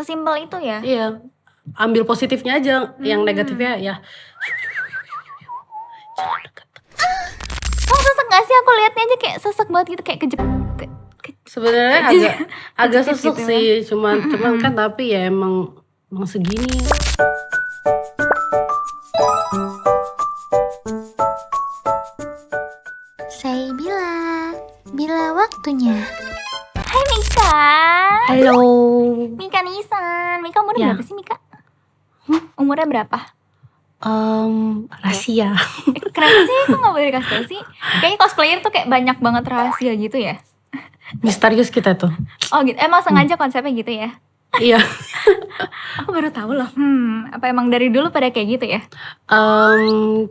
Sesimpel itu ya? Iya, ambil positifnya aja, yang negatifnya ya jangan deket. Kamu sesek gak sih? Aku liatnya aja kayak sesek banget gitu, kayak Sebenarnya agak kejepit sesek gitu sih, ya. cuman kan tapi ya emang segini. Saya Bila waktunya. Hai Mika. Halo. Mika Nisan. Mika umurnya Ya. berapa sih Mika? Umurnya berapa? Rahasia. Kenapa sih? Kok gak boleh dikasih tau sih? Kayaknya cosplayer tuh kayak banyak banget rahasia gitu ya. Misterius kita tuh. Oh gitu, emang sengaja konsepnya gitu ya? Iya. Aku baru tahu loh. Apa emang dari dulu pada kayak gitu ya?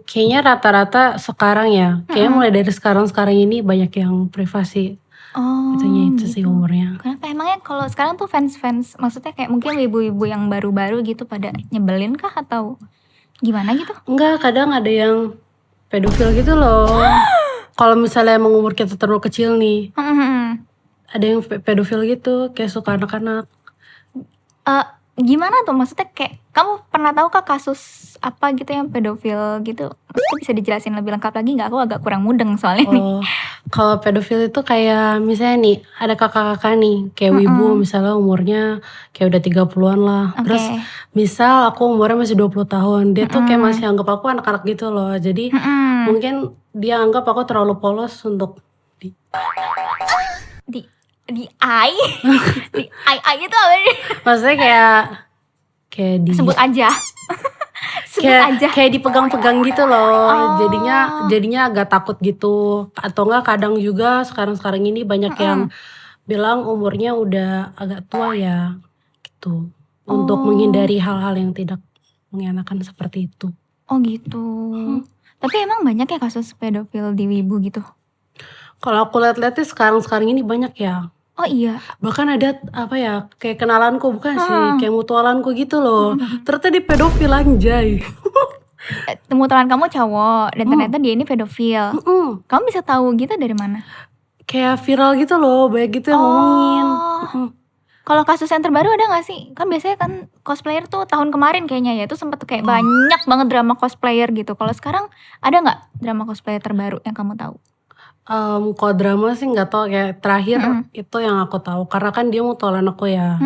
Kayaknya rata-rata sekarang ya. Kayaknya mulai dari sekarang ini banyak yang privasi. Oh Itu gitu. sih umurnya. Kenapa emangnya kalau sekarang tuh fans, maksudnya kayak mungkin ibu-ibu yang baru-baru gitu pada nyebelin kah atau gimana gitu? Enggak, kadang ada yang pedofil gitu loh. Kalau misalnya emang umur kita terlalu kecil nih, ada yang pedofil gitu, kayak suka anak-anak. Gimana tuh? Maksudnya kayak kamu pernah tahu kah kasus apa gitu yang pedofil gitu? Maksudnya bisa dijelasin lebih lengkap lagi nggak? Aku agak kurang mudeng soalnya nih. Oh, kalau pedofil itu kayak misalnya nih, ada kakak-kakak nih, kayak wibu misalnya umurnya kayak udah 30-an lah. Terus misal aku umurnya masih 20 tahun, dia tuh kayak masih anggap aku anak-anak gitu loh. Jadi mungkin dia anggap aku terlalu polos untuk di ai itu apa nih? Maksudnya kayak di Sebut aja. kayak dipegang-pegang gitu loh. Jadinya agak takut gitu. Atau enggak kadang juga sekarang ini banyak yang bilang umurnya udah agak tua ya gitu. Untuk menghindari hal-hal yang tidak mengenakan seperti itu. Oh gitu. Tapi emang banyak ya kasus pedofil di wibu gitu? Kalau aku lihat-lihat sekarang ini banyak ya. Oh iya. Bahkan ada apa ya, kayak kenalanku bukan sih, kayak mutualanku gitu loh. Ternyata dia pedofil anjay. Mutualan kamu cowok dan ternyata dia ini pedofil. Kamu bisa tahu gitu dari mana? Kayak viral gitu loh, banyak gitu yang ngomongin. Kalau kasus yang terbaru ada gak sih? Kan biasanya kan cosplayer tuh tahun kemarin kayaknya ya, itu sempet kayak banyak banget drama cosplayer gitu. Kalau sekarang ada gak drama cosplayer terbaru yang kamu tahu? Kalau drama sih nggak tahu, kayak terakhir itu yang aku tahu karena kan dia mutualan aku ya,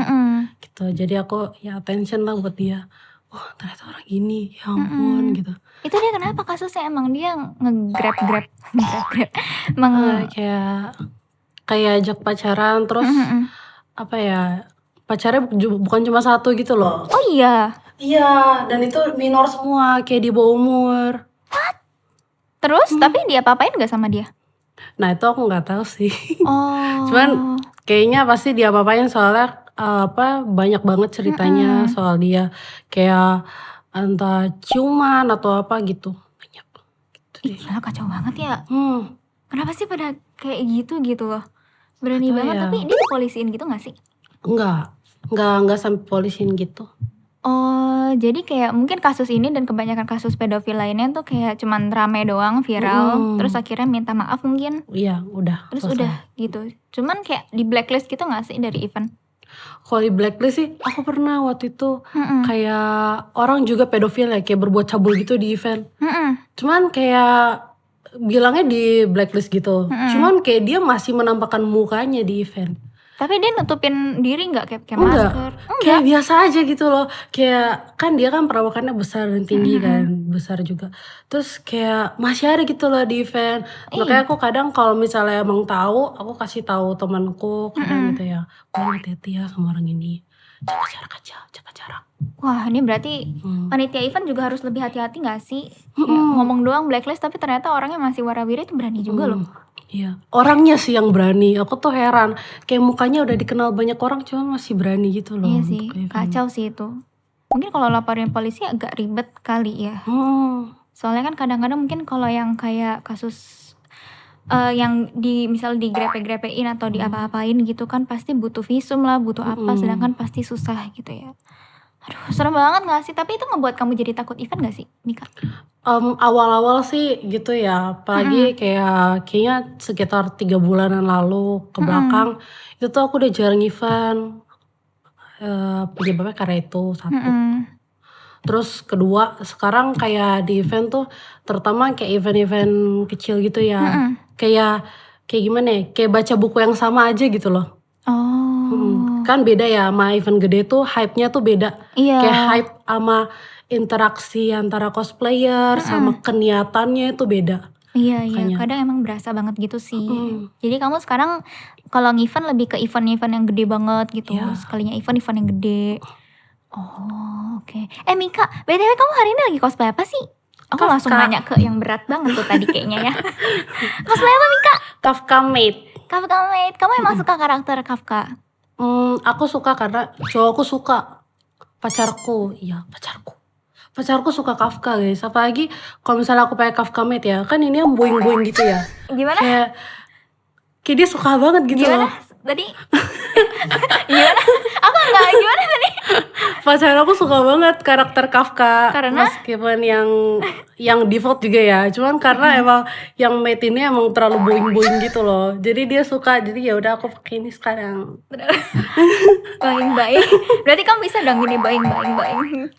gitu. Jadi aku ya attention lah buat dia. Oh ternyata orang gini, ya ampun gitu. Itu dia kenapa kasusnya? Emang dia nge-grab kayak ajak pacaran terus apa ya, pacarnya bukan cuma satu gitu loh. Oh iya? Iya, dan itu minor semua, kayak di bawah umur. What? Terus tapi dia apa-apain gak sama dia? Nah itu aku nggak tahu sih. Cuman kayaknya pasti dia apa-apain soalnya banyak banget ceritanya soal dia, kayak entah ciuman atau apa gitu, banyak gitu deh. Gila kacau banget ya. Kenapa sih pada kayak gitu loh, berani banget ya. Tapi dia dipolisiin gitu gak sih? Enggak sampai polisiin gitu. Oh, jadi kayak mungkin kasus ini dan kebanyakan kasus pedofil lainnya tuh kayak cuman rame doang, viral, terus akhirnya minta maaf mungkin. Iya, udah. Terus selesai. Udah gitu. Cuman kayak di blacklist gitu gak sih dari event? Kalau di blacklist sih, aku pernah waktu itu kayak orang juga pedofil ya, kayak berbuat cabul gitu di event. Cuman kayak bilangnya di blacklist gitu. Cuman kayak dia masih menampakkan mukanya di event. Tapi dia nutupin diri gak kayak masker? Enggak. Kayak biasa aja gitu loh. Kayak kan dia kan perawakannya besar dan tinggi kan, besar juga. Terus kayak masih ada gitu loh di event. Makanya aku kadang kalau misalnya emang tahu, aku kasih tahu temanku kadang gitu ya. Hati-hati ya sama orang ini. Jaga jarak. Wah, ini berarti panitia event juga harus lebih hati-hati gak sih? Ngomong doang blacklist tapi ternyata orangnya masih warawiri, itu berani juga loh. Iya, orangnya sih yang berani. Aku tuh heran, kayak mukanya udah dikenal banyak orang cuma masih berani gitu loh. Iya sih, kacau sih itu. Mungkin kalau laporin polisi agak ribet kali ya. Soalnya kan kadang-kadang mungkin kalau yang kayak kasus yang misal digrepe-grepein atau diapa-apain gitu kan pasti butuh visum lah, butuh apa, sedangkan pasti susah gitu ya. Aduh, serem banget gak sih? Tapi itu ngebuat kamu jadi takut event gak sih, Mika? Awal-awal sih gitu ya, apalagi kayaknya sekitar 3 bulanan lalu ke belakang itu tuh aku udah jarang event. penyebabnya karena itu satu. Mhm. Terus kedua, sekarang kayak di event tuh terutama kayak event-event kecil gitu ya. Mhm. Kayak gimana ya? Kayak baca buku yang sama aja gitu loh. Oh. Kan beda ya sama event gede tuh hype-nya tuh beda. Iya. Kayak hype sama interaksi antara cosplayer sama keniatannya itu beda. Iya, Makanya. kadang emang berasa banget gitu sih. Mhm. Jadi kamu sekarang kalau nge-event lebih ke event-event yang gede banget gitu, Iya. sekalinya event-event yang gede. Oh, oke. Mika, BTW kamu hari ini lagi cosplay apa sih? Aku langsung Kafka. nanya ke yang berat banget tuh tadi kayaknya ya. Cosplay apa Mika? Kafka Maid. Kafka Maid. Kamu emang suka karakter Kafka? Aku suka karena cowokku suka. Pacarku suka Kafka guys. Apalagi kalau misalnya aku pakai Kafka Maid ya, kan ini yang boing-boing gitu ya. Gimana? Kayak dia suka banget gitu Gimana? loh. Tadi? Gimana? Aku enggak, gimana tadi? Pacar aku suka banget karakter Kafka. Karena? Meskipun yang default juga ya. Cuman karena emang yang Maid ini emang terlalu boing-boing gitu loh. Jadi dia suka. Jadi ya udah aku pakai ini sekarang. Baing-baing. Berarti kamu bisa dong gini baing-baing.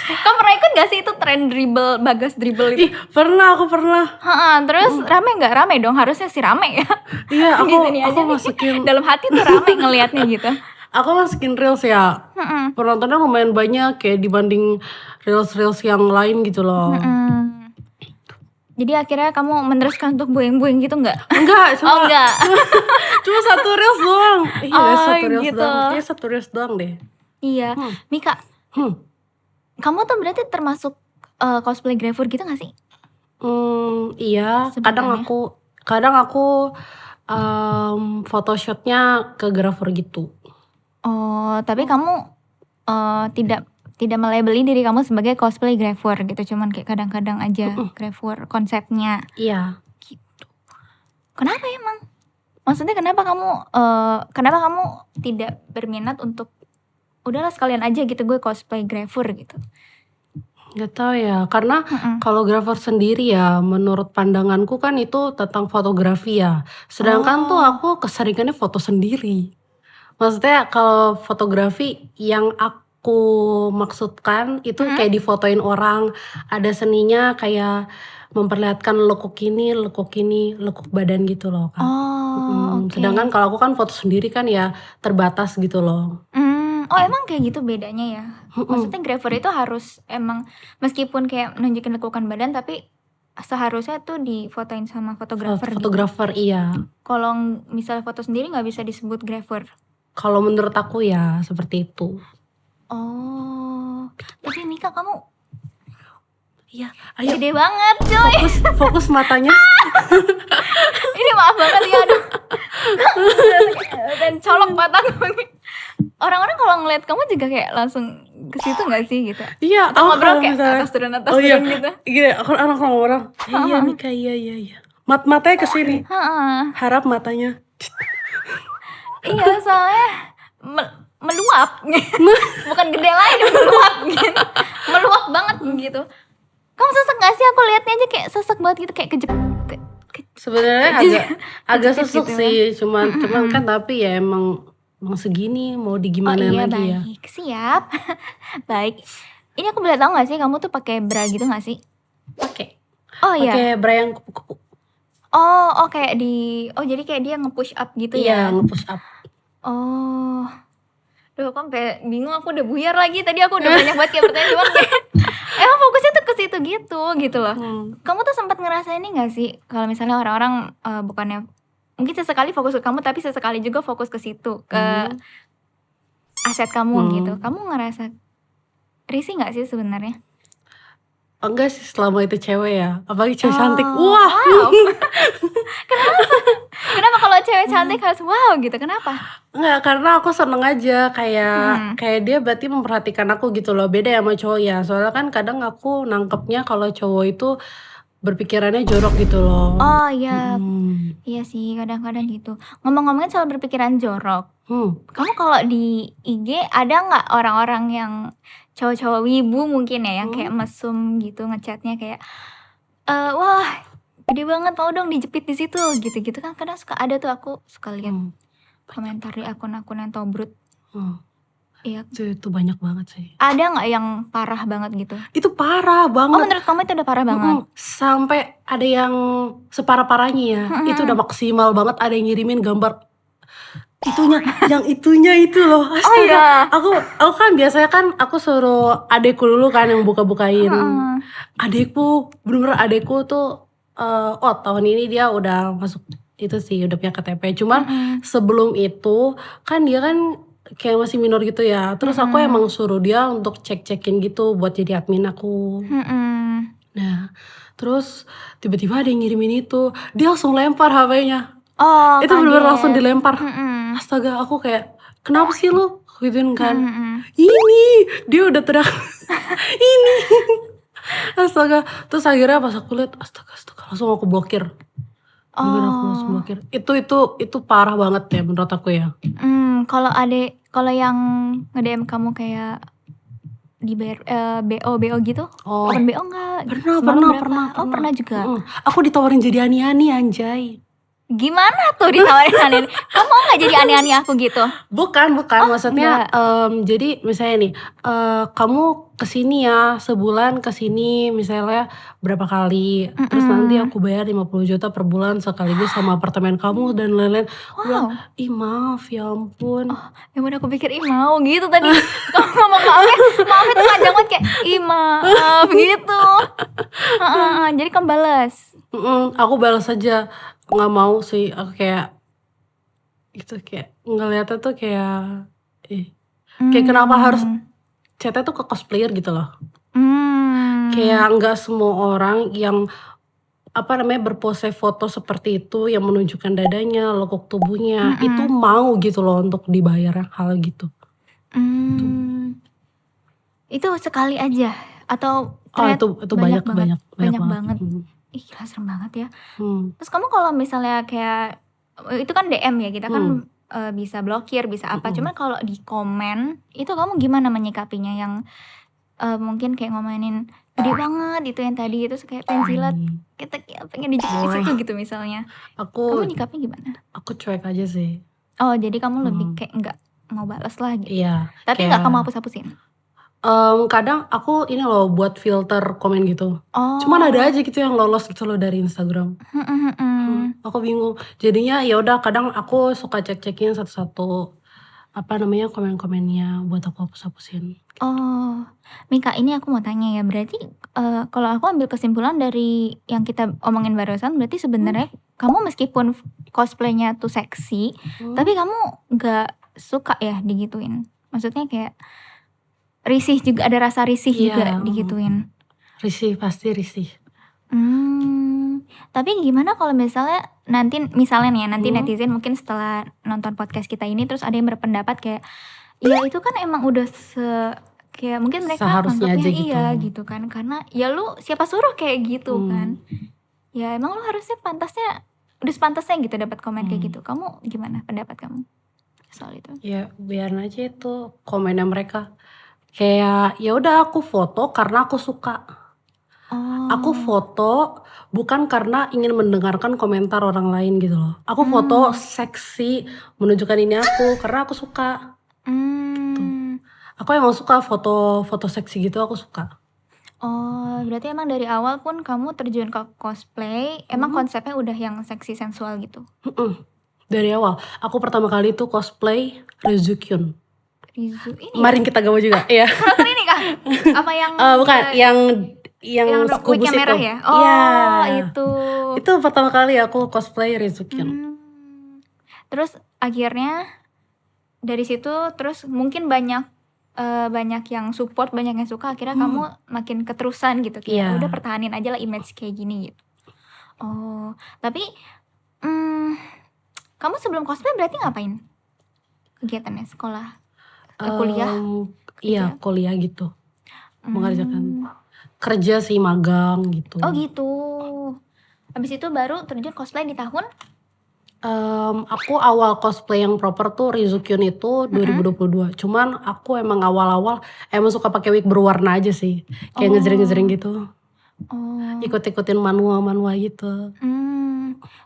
Kamu pernah ikut gak sih itu tren dribble, Bagas dribble itu? Ih, aku pernah. Terus rame gak? Rame dong, harusnya sih rame ya. Iya, Gini aku aja nih. masukin. Dalam hati tuh rame ngelihatnya gitu. Aku masukin reels ya. Penontonnya lumayan banyak kayak dibanding reels yang lain gitu loh. Jadi akhirnya kamu meneruskan untuk boing-boing gitu nggak? Enggak, Oh enggak. cuma satu reels doang. Iya, Oh, satu reels gitu. doang. Kayaknya satu reels doang deh. Iya. Mika, kamu tuh berarti termasuk cosplay grapher gitu gak sih? Iya. Sebutannya. Kadang aku photoshootnya ke grapher gitu. Oh, tapi kamu tidak melabeli diri kamu sebagai cosplay grapher gitu, cuman kayak kadang-kadang aja grapher konsepnya. Iya. Gitu. Kenapa emang? Maksudnya kenapa kamu tidak berminat untuk udahlah sekalian aja gitu gue cosplay grapher gitu? Gak tau ya, karena kalau grapher sendiri ya menurut pandanganku kan itu tentang fotografi ya. Sedangkan tuh aku keseringannya foto sendiri. Maksudnya kalau fotografi yang aku maksudkan itu kayak difotoin orang, ada seninya kayak memperlihatkan lekuk badan gitu loh kan. Okay. Sedangkan kalau aku kan foto sendiri kan ya terbatas gitu loh. Oh emang kayak gitu bedanya ya? Maksudnya grapher itu harus emang meskipun kayak nunjukin lekukan badan tapi seharusnya tuh difotoin sama fotografer gitu. Fotografer iya. Kalau misalnya foto sendiri nggak bisa disebut grapher. Kalau menurut aku ya seperti itu. Oh, tapi Mika kamu iya, ayo gede banget coy. fokus matanya. Ini maaf banget ya, aduh. Dan colok mataku. Orang-orang kalau ngeliat kamu juga kayak langsung ke situ nggak sih gitu? Iya, atau ngobrol kayak atas turun gitu. Iya, orang ngobrol. Iya Mika, iya. Matanya ke sini. Harap matanya. Iya, soalnya meluap. Bukan gede lagi, meluap gitu. Meluap banget gitu. Kamu sesek gak sih? Aku liatnya aja kayak sesek banget gitu, kayak kejep. Sebenarnya agak sesek gitu. sih, cuman kan tapi ya emang segini mau digimana lagi ya. Baik, siap. Baik. Ini aku boleh tahu gak sih kamu tuh pakai bra gitu gak sih? Pakai. Oh iya. Pakai bra yang kupu-kupu. Oh kayak jadi kayak dia nge-push up gitu ya? Iya, nge-push up. Oh. Duh, aku sampai bingung, aku udah buyar lagi. Tadi aku udah banyak banget kayak pertanyaan, cuman kayak emang fokusnya tuh ke situ gitu loh. Kamu tuh sempat ngerasain ini gak sih? Kalau misalnya orang-orang bukannya mungkin sesekali fokus ke kamu, tapi sesekali juga fokus ke situ, ke aset kamu gitu. Kamu ngerasa risih gak sih sebenarnya? Enggak sih, selama itu cewek ya. Apalagi cewek cantik. Wah. Wow. Kenapa kalau cewek cantik harus wow gitu? Kenapa? Enggak, karena aku seneng aja kayak dia berarti memperhatikan aku gitu loh. Beda ya sama cowok ya. Soalnya kan kadang aku nangkepnya kalau cowok itu berpikirannya jorok gitu loh. Oh iya. Iya sih, kadang-kadang gitu. Ngomong-ngomongin soal berpikiran jorok. Kamu kalau di IG ada nggak orang-orang yang cowok-cowok wibu mungkin ya yang kayak mesum gitu ngechatnya kayak wah gede banget, mau dong dijepit di situ, gitu-gitu kan kadang suka ada tuh, aku suka lihat komentar di akun-akun yang tobrut. Iya. Itu banyak banget sih. Ada nggak yang parah banget gitu? Itu parah Oh banget. menurut kamu itu udah parah banget? Sampai ada yang separah-parahnya ya. Itu udah maksimal banget, ada yang ngirimin gambar itunya, yang itunya itu loh. Astaga. Oh iya. Aku kan biasanya kan aku suruh adekku dulu kan yang buka-bukain. Adekku, bener-bener adekku tuh tahun ini dia udah masuk itu sih, udah punya KTP. Cuman sebelum itu kan dia kan kayak masih minor gitu ya. Terus aku emang suruh dia untuk cek-cekin gitu buat jadi admin aku. Nah, terus tiba-tiba ada yang ngirimin itu. Dia langsung lempar HP-nya. Oh, Itu bener-bener kaget. langsung dilempar. Astaga, aku kayak, kenapa sih lu? Gituin kan. Ini, dia udah teriak. Ini. Astaga. Terus akhirnya pas aku lihat, astaga, langsung aku blokir. Bener aku langsung blokir. Itu parah banget ya menurut aku ya. Kalau yang nge-DM kamu kayak dibayar BO gitu? Open BO enggak? Pernah. Oh, pernah juga. Aku ditawarin jadi ani-ani, anjay. Gimana tuh ditawarin ani-ani? Kamu mau nggak jadi ani-ani aku gitu? Bukan, maksudnya jadi misalnya nih, kamu kesini ya, sebulan kesini misalnya berapa kali, terus nanti aku bayar 50 juta per bulan sekaligus sama apartemen kamu dan lain-lain. Bilang, ih maaf ya ampun. Ya udah aku pikir ih mau gitu tadi. Kamu ngomong maaf itu panjang banget kayak ih maaf gitu. Jadi kamu balas. Aku balas aja, nggak mau sih, aku kayak gitu, kayak ngeliatnya tuh kayak kayak kenapa harus chatnya tuh ke cosplayer gitu loh. Kayak nggak semua orang yang berpose foto seperti itu yang menunjukkan dadanya, lekuk tubuhnya itu mau gitu loh untuk dibayar hal gitu. Itu sekali aja atau itu banyak banget. Ih gila serem banget ya. Terus kamu kalau misalnya kayak itu kan DM ya, kita kan bisa blokir, bisa apa. Cuman kalau di komen itu kamu gimana menyikapinya, yang mungkin kayak ngomenin gede banget itu yang tadi itu kayak penjilat, kita kayak pengen dijepit di situ gitu misalnya. Kamu nyikapnya gimana? Aku cuek aja sih. Oh jadi kamu lebih kayak nggak mau balas lah gitu. Iya. Tapi nggak kamu hapus-hapusin? Kadang aku ini loh buat filter komen gitu. Cuman ada aja gitu yang lolos gitu loh dari Instagram. Aku bingung. Jadinya ya udah kadang aku suka cek-cekin satu-satu komen-komennya buat aku hapus-hapusin. Mika, ini aku mau tanya ya, berarti kalau aku ambil kesimpulan dari yang kita omongin barusan, berarti sebenarnya kamu meskipun cosplaynya tuh seksi, tapi kamu nggak suka ya digituin. Maksudnya kayak risih juga, ada rasa risih juga digituin. Pasti risih. Tapi gimana kalau misalnya nanti netizen mungkin setelah nonton podcast kita ini terus ada yang berpendapat kayak ya itu kan emang udah kayak mungkin mereka seharusnya aja gitu. Iya gitu kan, karena ya lu siapa suruh kayak gitu kan. Ya emang lu harusnya udah sepantasnya gitu dapat komen kayak gitu. Kamu gimana pendapat kamu soal itu? Ya biarin aja itu komennya mereka. Kayak ya udah aku foto karena aku suka. Aku foto bukan karena ingin mendengarkan komentar orang lain gitu loh. Aku foto seksi menunjukkan ini aku karena aku suka. Gitu. Aku emang suka foto seksi gitu, aku suka. Berarti emang dari awal pun kamu terjun ke cosplay emang konsepnya udah yang seksi sensual gitu? Dari awal. Aku pertama kali tuh cosplay Rizukyun. Ini kemarin kita gawe juga. Iya. Karakter ini kah? Apa yang bukan, yang kubus itu. merah ya? Itu. Itu pertama kali aku cosplay Rizukyun. Terus akhirnya dari situ terus mungkin banyak yang support, banyak yang suka, akhirnya kamu makin keterusan gitu kayak udah pertahanin aja lah image kayak gini gitu. Tapi kamu sebelum cosplay berarti ngapain kegiatannya, sekolah? Kuliah? Iya, kuliah gitu. Mengerjakan kerja sih, magang gitu. Oh gitu. Habis itu baru terjun cosplay di tahun? Aku awal cosplay yang proper tuh Rizukyun itu 2022. Cuman aku emang awal-awal emang suka pakai wig berwarna aja sih. Kayak ngejreng-ngejreng gitu. Oh. Ikut-ikutin manhwa gitu.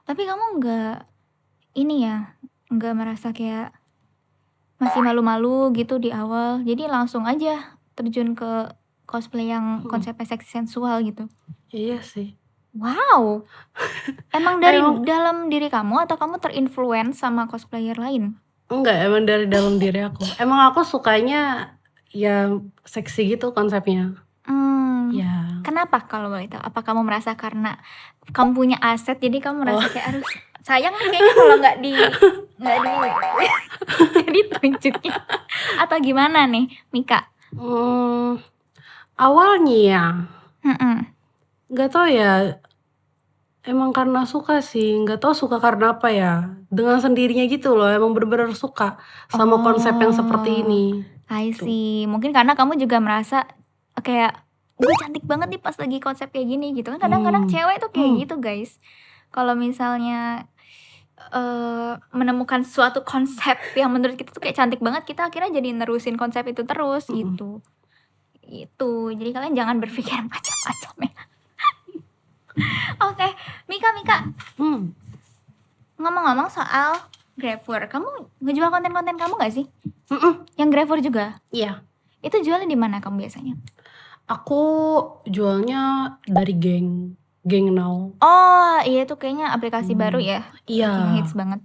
Tapi kamu nggak ini ya, nggak merasa kayak masih malu-malu gitu di awal, jadi langsung aja terjun ke cosplay yang konsepnya seksi sensual gitu? Iya sih. Wow! Emang dari Emang dalam diri kamu atau kamu terinfluence sama cosplayer lain? enggak, emang dari dalam diri aku. Emang aku sukanya yang seksi gitu konsepnya. Ya. Kenapa kalau boleh tahu? Apa kamu merasa karena kamu punya aset jadi kamu merasa kayak aduh sayang nih kayaknya kalau nggak ditunjukin atau gimana nih, Mika? Awalnya ya, Nggak tahu ya. Emang karena suka sih, nggak tahu suka karena apa ya. Dengan sendirinya gitu loh, emang bener-bener suka sama konsep yang seperti ini. I see. Mungkin karena kamu juga merasa kayak gue cantik banget nih pas lagi konsep kayak gini gitu kan. Kadang-kadang cewek tuh kayak gitu guys. Kalau misalnya menemukan suatu konsep yang menurut kita tuh kayak cantik banget, kita akhirnya jadi nerusin konsep itu terus gitu. Itu. Jadi kalian jangan berpikir macam-macam ya. Oke, Mika. Ngomong-ngomong soal Grabfood, kamu ngejual konten-konten kamu gak sih? Yang Grabfood juga? Iya. Itu jualnya di mana kamu biasanya? Aku jualnya dari Geng Now. Oh, iya itu kayaknya aplikasi baru ya. Iya. Yang hits banget.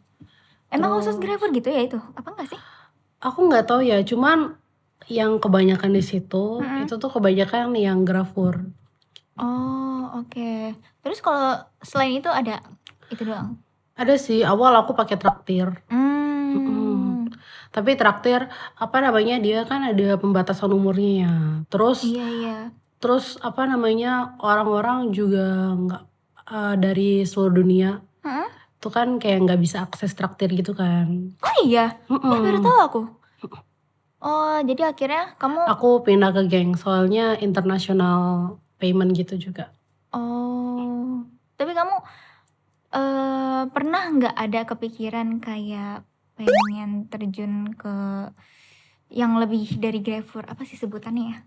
Emang khusus Grabfood gitu ya itu? Apa enggak sih? Aku nggak tahu ya, cuman yang kebanyakan di situ itu tuh kebanyakan yang Grabfood. Oh, oke. Terus kalau selain itu ada itu doang? Ada sih, awal aku pakai Traktir. Tapi Traktir apa namanya, dia kan ada pembatasan umurnya ya. Terus Iya. terus apa namanya, orang-orang juga nggak dari seluruh dunia tuh kan kayak nggak bisa akses Traktir gitu kan. Oh iya? Baru tahu aku. Oh, jadi akhirnya kamu Aku pindah ke Geng soalnya international payment gitu juga. Oh, tapi kamu pernah nggak ada kepikiran kayak pengen terjun ke yang lebih dari Grabfood? Apa sih sebutannya ya?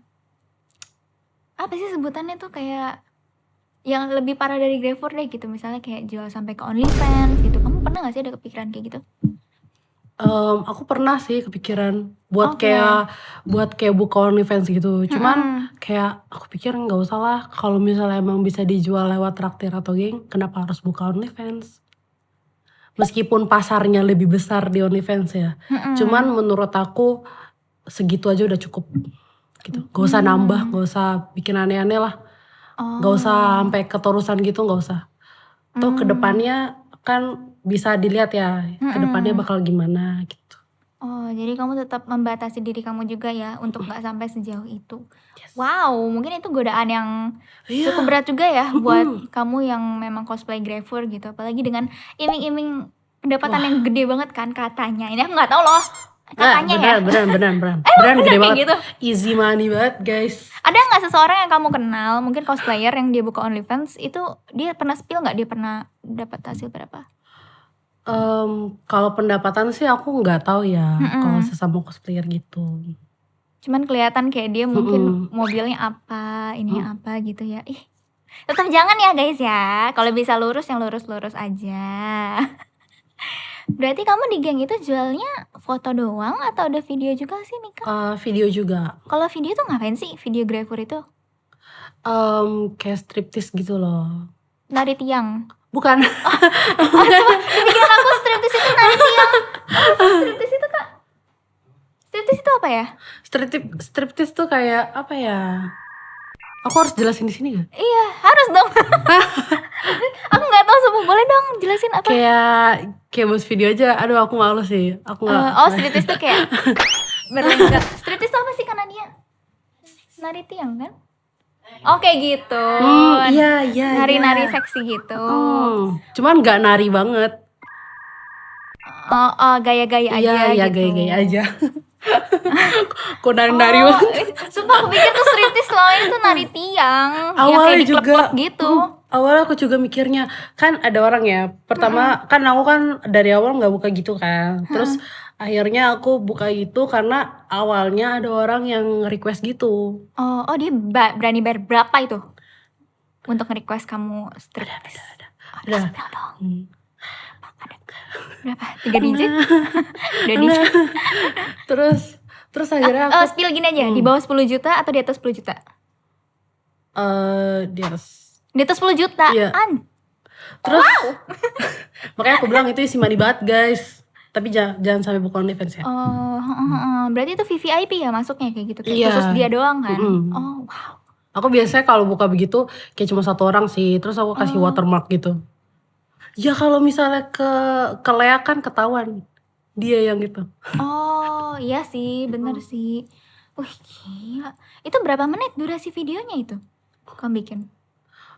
Apa sih sebutannya tuh kayak yang lebih parah dari Grabfood deh gitu, misalnya kayak jual sampai ke OnlyFans gitu. Kamu pernah nggak sih ada kepikiran kayak gitu? Aku pernah sih kepikiran buat kayak buka OnlyFans gitu. Cuman kayak aku pikir nggak usah lah, kalau misalnya emang bisa dijual lewat Traktir atau Geng, kenapa harus buka OnlyFans? Meskipun pasarnya lebih besar di OnlyFans ya. Cuman menurut aku segitu aja udah cukup gitu. Gak usah nambah, gak usah bikin aneh-aneh lah. Gak usah sampai keterusan gitu, gak usah. Tuh kedepannya kan bisa dilihat ya, kedepannya bakal gimana gitu. Oh, jadi kamu tetap membatasi diri kamu juga ya untuk nggak sampai sejauh itu. Wow, mungkin itu godaan yang cukup berat juga ya buat kamu yang memang cosplay Grabfood gitu. Apalagi dengan iming-iming pendapatan yang gede banget kan katanya. Ini aku nggak tahu loh. Katanya ya. Beneran gede banget. Gitu. Easy money banget guys. Ada nggak seseorang yang kamu kenal, mungkin cosplayer yang dia buka OnlyFans itu dia pernah spill nggak dia pernah dapat hasil berapa? Kalau pendapatan sih aku nggak tahu ya, kalau sesama cosplayer gitu. Cuman kelihatan kayak dia mungkin mobilnya apa, ininya apa gitu ya. Ih, tetap jangan ya guys ya. Kalau bisa lurus yang lurus-lurus aja. Berarti kamu di Geng itu jualnya foto doang atau ada video juga sih, Mika? Video juga. Kalau video tuh ngapain sih video Grabfood itu? Kayak striptease gitu loh. Nari tiang. Bukan. Coba pikiran aku striptease itu nari tiang. Striptease itu Kak? Striptease itu apa ya? Striptease tuh kayak apa ya? Aku harus jelasin di sini gak? Iya, harus dong. Aku nggak tahu, semua boleh dong jelasin apa? Kayak buat video aja. Aduh, aku malu sih. Aku nggak. Striptease tuh kayak berlenggak. Striptease tuh apa sih karena dia nari tiang kan? Oke gitu. Iya. Nari-nari seksi gitu. Cuman nggak nari banget. Gaya-gaya aja Iya, gitu. gaya-gaya aja. Kok nari-nari banget. Sumpah aku pikir tuh striptease selama itu nari tiang. Awalnya kayak juga gitu. Awalnya aku juga mikirnya, kan ada orang ya. Pertama kan aku kan dari awal nggak buka gitu kan. Terus akhirnya aku buka itu karena awalnya ada orang yang request gitu. Dia berani bayar berapa itu? untuk nge-request kamu striptease? Ada. Spill dong. Ada. Berapa? 3 Enggak. digit? 2 digit? Enggak. Terus akhirnya aku Spill gini aja, di bawah 10 juta atau di atas 10 juta? Di atas. Di atas 10 juta? Iya. Terus makanya aku bilang itu isi money banget guys. Tapi jangan sampai buka OnlyFans ya. Berarti itu VVIP ya masuknya kayak gitu, kayak Iya. khusus dia doang kan? Mm-mm. Wow. Aku biasanya kalau buka begitu kayak cuma 1 orang sih. Terus aku kasih watermark gitu. Ya kalau misalnya ke Lea kan ketahuan dia yang gitu. Oh iya sih, bener sih. Wih gila. Itu berapa menit durasi videonya itu kamu bikin?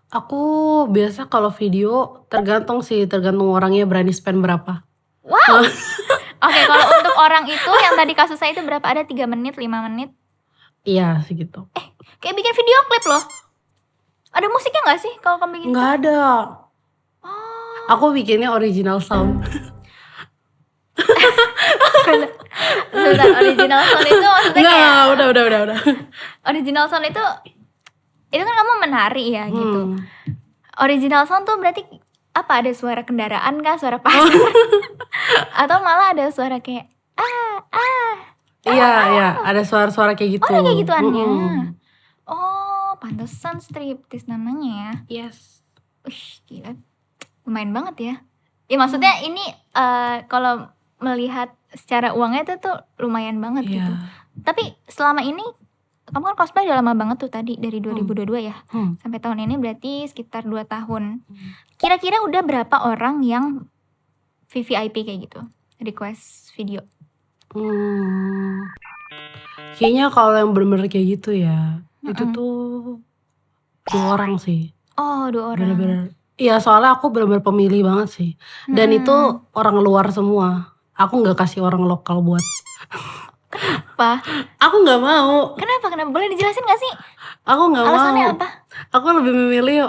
Aku biasa kalau video tergantung orangnya berani spend berapa. Wow. Oke, kalau untuk orang itu yang tadi kasus saya itu berapa? Ada 3 menit, 5 menit? Iya segitu. Kayak bikin video klip loh. Ada musiknya gak sih kalau kamu bikin? Nggak ada. Oh. Aku bikinnya original sound. Sebentar, original sound itu maksudnya kayak Udah. original sound itu kan kamu menari ya gitu. Original sound tuh berarti apa, ada suara kendaraan kah, suara pasar? Atau malah ada suara kayak Iya, ada suara-suara kayak gitu. ada kayak gituannya. Oh, pantesan striptease namanya ya. Yes. Wih, gila. Lumayan banget ya. Ya maksudnya ini kalau melihat secara uangnya itu tuh lumayan banget gitu. Tapi selama ini kamu kan cosplay udah lama banget tuh tadi, dari 2022 ya. Sampai tahun ini berarti sekitar 2 tahun. Kira-kira udah berapa orang yang VVIP kayak gitu, request video? Kayaknya kalau yang bener-bener kayak gitu ya, itu tuh 2 orang sih. Oh, 2 orang. Bener-bener. Iya, soalnya aku bener-bener pemilih banget sih. Dan itu orang luar semua. Aku nggak kasih orang lokal buat. Kenapa? Aku nggak mau. Kenapa? Boleh dijelasin gak sih? Aku nggak mau. Alasannya apa? Aku lebih memilih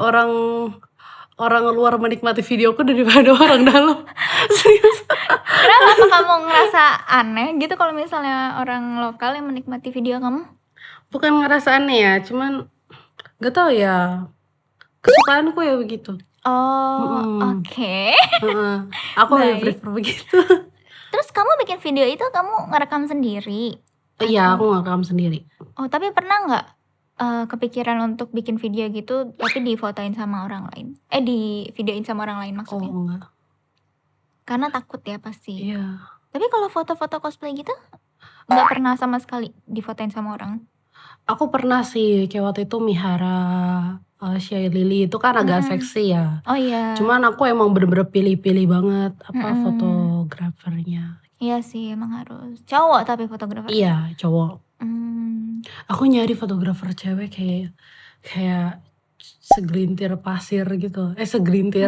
orang luar menikmati videoku daripada orang dalam. Serius. Kenapa? Apa kamu ngerasa aneh gitu kalau misalnya orang lokal yang menikmati video kamu? Bukan ngerasa aneh ya, cuman gak tahu ya, kesukaanku ya begitu. Oh, oke. Aku lebih prefer begitu. Terus kamu bikin video itu kamu ngerekam sendiri? Iya, aku ngerekam sendiri. Oh, tapi pernah nggak kepikiran untuk bikin video gitu tapi difotoin sama orang lain? Di videoin sama orang lain maksudnya? Oh enggak. Karena takut ya pasti. Iya. Tapi kalau foto-foto cosplay gitu nggak pernah sama sekali difotoin sama orang? Aku pernah sih, kayak waktu itu Mihara, Shay Lily itu kan agak seksi ya. Oh iya. Cuman aku emang bener-bener pilih-pilih banget fotografernya. Iya sih, emang harus cowok tapi fotografer. Iya, cowok. Aku nyari fotografer cewek kayak segelintir pasir gitu. Segelintir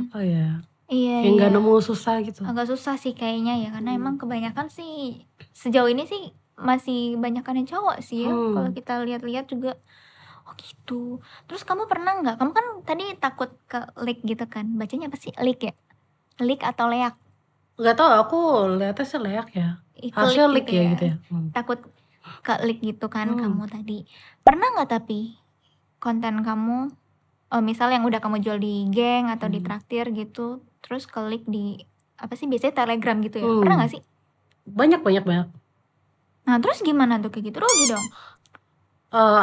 apa ya? Iya. Kayak nggak nemu, susah gitu. Agak susah sih kayaknya ya, karena emang kebanyakan sih sejauh ini sih masih banyakan yang cowok sih ya. Kalau kita lihat-lihat juga. Oh gitu. Terus kamu pernah nggak? Kamu kan tadi takut ke leak gitu kan? Bacanya apa sih? Leak ya? Leak atau leak? Gak tau, aku lihatnya sih leak ya. Harusnya leak ya gitu ya. Takut ke leak gitu kan kamu tadi. Pernah nggak tapi konten kamu misal yang udah kamu jual di geng atau di traktir gitu, terus ke leak di apa sih biasanya Telegram gitu ya? Pernah nggak sih? Banyak. Nah terus gimana tuh kayak gitu? Rugi dong?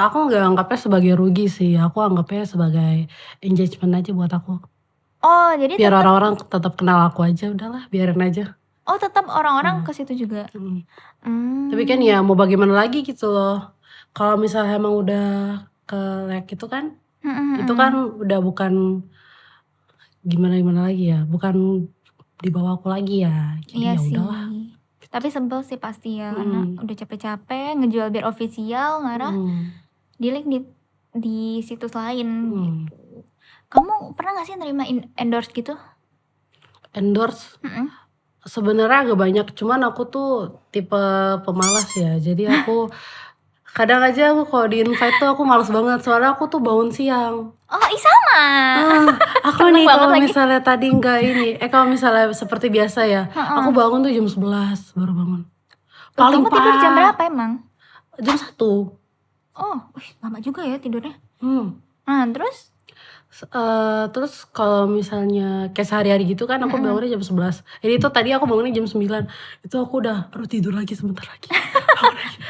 Aku nggak anggapnya sebagai rugi sih. Aku anggapnya sebagai engagement aja buat aku. Oh jadi biar orang-orang tetap kenal aku aja, udahlah biarin aja. Oh tetap orang-orang ke situ juga. Tapi kan ya mau bagaimana lagi gitu loh. Kalau misalnya emang udah ke like itu kan, itu kan udah bukan gimana lagi ya, bukan di bawah aku lagi ya. Jadi Iya ya sih. udahlah. Tapi sebel sih pasti ya, karena udah capek-capek ngejual biar official, marah di link di situs lain gitu. Kamu pernah gak sih nerima endorse gitu? Endorse? Sebenarnya agak banyak, cuman aku tuh tipe pemalas ya. Jadi aku kadang aja aku kalau di invite tuh aku malas banget, soalnya aku tuh bangun siang. Oh sama. Aku nih kalau misalnya tadi enggak ini, kalau misalnya seperti biasa ya, aku bangun tuh jam 11 baru bangun. Paling kamu tidur jam berapa emang? Jam 1. Oh, lama juga ya tidurnya. Hmm. Nah terus? Terus kalau misalnya kayak sehari-hari gitu kan aku bangunnya jam 11. Jadi itu tadi aku bangunnya jam 9. Itu aku udah, aduh tidur lagi sebentar lagi.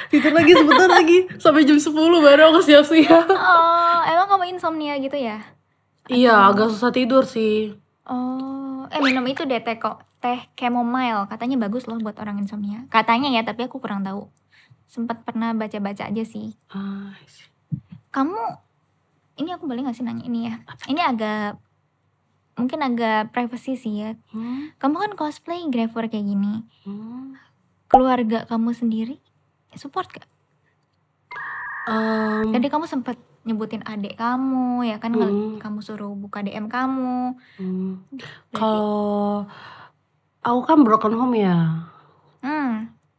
Tidur lagi sebentar lagi. Sampai jam 10 baru aku siap-siap. Oh, emang kamu insomnia gitu ya? Iya, agak susah tidur sih. Oh, minum itu deh teh chamomile, katanya bagus loh buat orang insomnia. Katanya ya, tapi aku kurang tahu. Sempat pernah baca-baca aja sih. Ah, Kamu, ini aku boleh gak sih nanya ini ya? Ini mungkin agak privacy sih ya. Kamu kan cosplay Gravefor kayak gini. Keluarga kamu sendiri support gak? Tadi kamu sempat nyebutin adik kamu ya kan, kamu suruh buka DM kamu. Kalau aku kan broken home ya.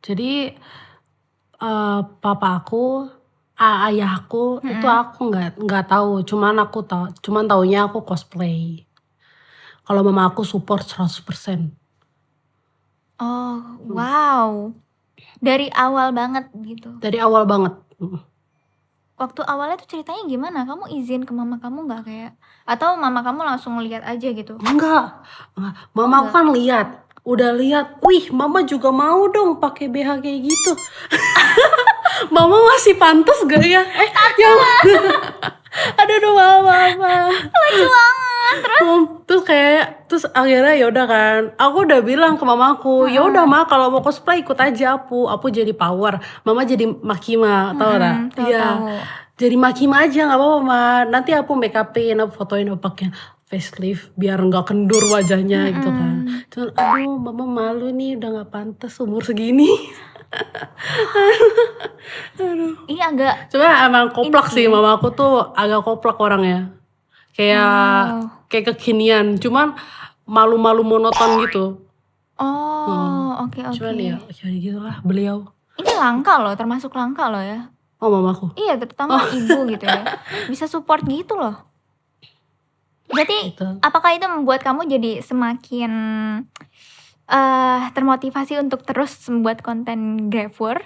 Jadi papa aku, ayahku itu aku nggak tahu, cuman taunya aku cosplay. Kalau mama aku support 100%. Oh, wow. Dari awal banget gitu. Dari awal banget. Waktu awalnya tuh ceritanya gimana? Kamu izin ke mama kamu nggak kayak, atau mama kamu langsung lihat aja gitu? Enggak. Mama aku kan udah lihat, wih mama juga mau dong pakai BH kayak gitu. Mama masih pantas gak ya? Aduh mama. Lucu banget. Terus akhirnya ya udah kan, aku udah bilang ke mamaku, ya udah ma kalau mau cosplay ikut aja aku jadi power, mama jadi Makima, tau tak? Iya, jadi Makima aja nggak apa-apa ma, nanti aku make upin, aku fotoin, aku pakai facelift biar nggak kendur wajahnya gitu kan. Cuman aduh mama malu nih, udah nggak pantas umur segini. Ini agak, Cuma emang koplak sih, mama aku tuh agak koplak orangnya. Kayak kekinian, cuman malu-malu monoton gitu. oke. Cuman ya jadi gitulah beliau. Ini langka loh, termasuk langka loh ya. Oh mamaku. Iya, terutama ibu gitu ya. Bisa support gitu loh. Berarti apakah itu membuat kamu jadi semakin termotivasi untuk terus membuat konten Gravefor?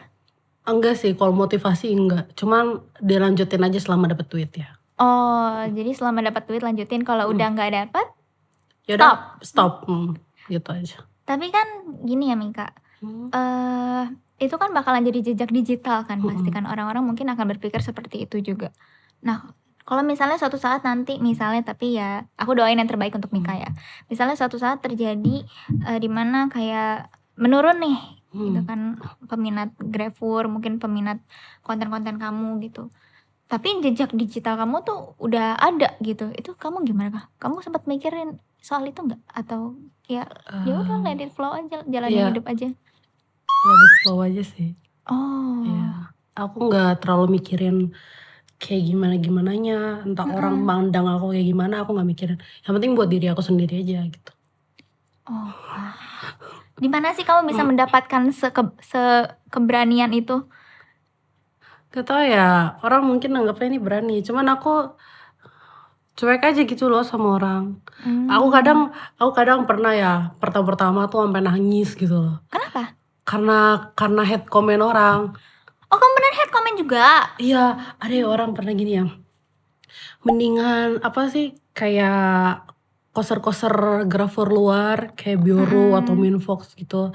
Enggak sih, kalau motivasi enggak. Cuman dilanjutin aja selama dapet duit ya. Oh, jadi selama dapat duit lanjutin, kalau udah nggak dapat, ya udah stop. Gitu aja. Tapi kan gini ya Mika, itu kan bakalan jadi jejak digital kan, pasti kan orang-orang mungkin akan berpikir seperti itu juga. Nah, kalau misalnya suatu saat nanti, misalnya, tapi ya aku doain yang terbaik untuk Mika ya. Misalnya suatu saat terjadi dimana kayak menurun nih, gitu kan, peminat Gravefor, mungkin peminat konten-konten kamu gitu. Tapi jejak digital kamu tuh udah ada gitu. Itu kamu gimana kah? Kamu sempat mikirin soal itu nggak? Atau ya udah let it flow aja, jalanin hidup aja? Let it flow aja sih. Oh. Ya, aku nggak terlalu mikirin kayak gimananya, entah orang mandang aku kayak gimana, aku nggak mikirin. Yang penting buat diri aku sendiri aja gitu. Oh. Di mana sih kamu bisa mendapatkan keberanian itu? Gak tau ya, orang mungkin anggapnya ini berani, cuman aku cuek aja gitu loh sama orang. Aku kadang pernah ya, pertama tuh sampai nangis gitu loh. Kenapa? Karena head comment orang. Oh, kamu bener head comment juga? Iya, ada orang pernah gini ya, mendingan apa sih, kayak koser-koser Gravefor luar kayak Bioro atau Minfox gitu,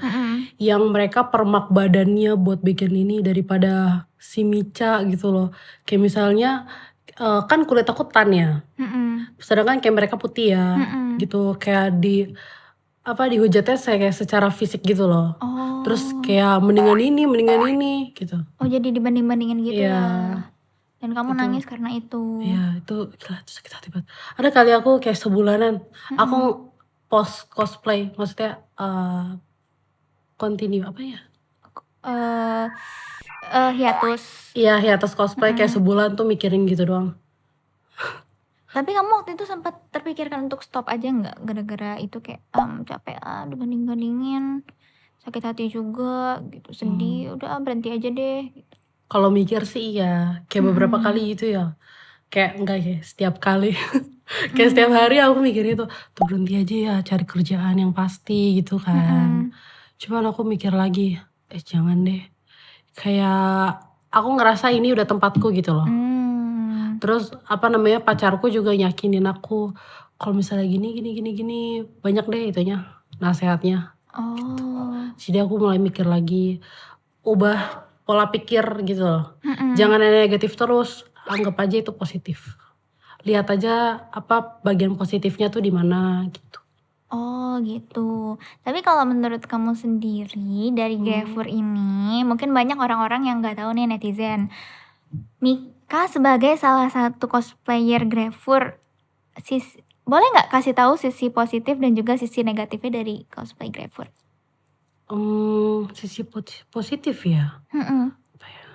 yang mereka permak badannya buat bikin ini daripada si Mica gitu loh. Kayak misalnya kan kulit aku tan ya, sedangkan kayak mereka putih ya, gitu, kayak dihujatnya saya kayak secara fisik gitu loh. Terus kayak mendingan ini gitu. Oh, jadi dibanding-bandingin gitu ya. Dan kamu nangis karena itu. Iya, itu gila, itu sakit hati banget. Ada kali aku kayak sebulanan, aku post cosplay, maksudnya continue apa ya? Hiatus. Iya, hiatus cosplay kayak sebulan tuh mikirin gitu doang. Tapi kamu waktu itu sempat terpikirkan untuk stop aja nggak? Gara-gara itu kayak capek dibanding-bandingin, sakit hati juga gitu, sedih, udah berhenti aja deh gitu. Kalau mikir sih iya, kayak beberapa kali gitu ya. Kayak enggak ya, setiap kali. Kayak setiap hari aku mikir itu, tuh berhenti aja ya, cari kerjaan yang pasti gitu kan. Cuman aku mikir lagi, jangan deh. Kayak aku ngerasa ini udah tempatku gitu loh. Terus pacarku juga yakinin aku kalau misalnya gini, banyak deh itunya nasehatnya. Oh. Jadi aku mulai mikir lagi, ubah pola pikir gitu loh. Mm-mm. Jangan yang negatif terus, anggap aja itu positif. Lihat aja apa bagian positifnya tuh di mana gitu. Oh gitu. Tapi kalau menurut kamu sendiri dari Grefur ini, mungkin banyak orang-orang yang nggak tahu nih netizen. Mika sebagai salah satu cosplayer Grefur, boleh nggak kasih tahu sisi positif dan juga sisi negatifnya dari cosplay Grefur? Sisi positif ya. Apa ya?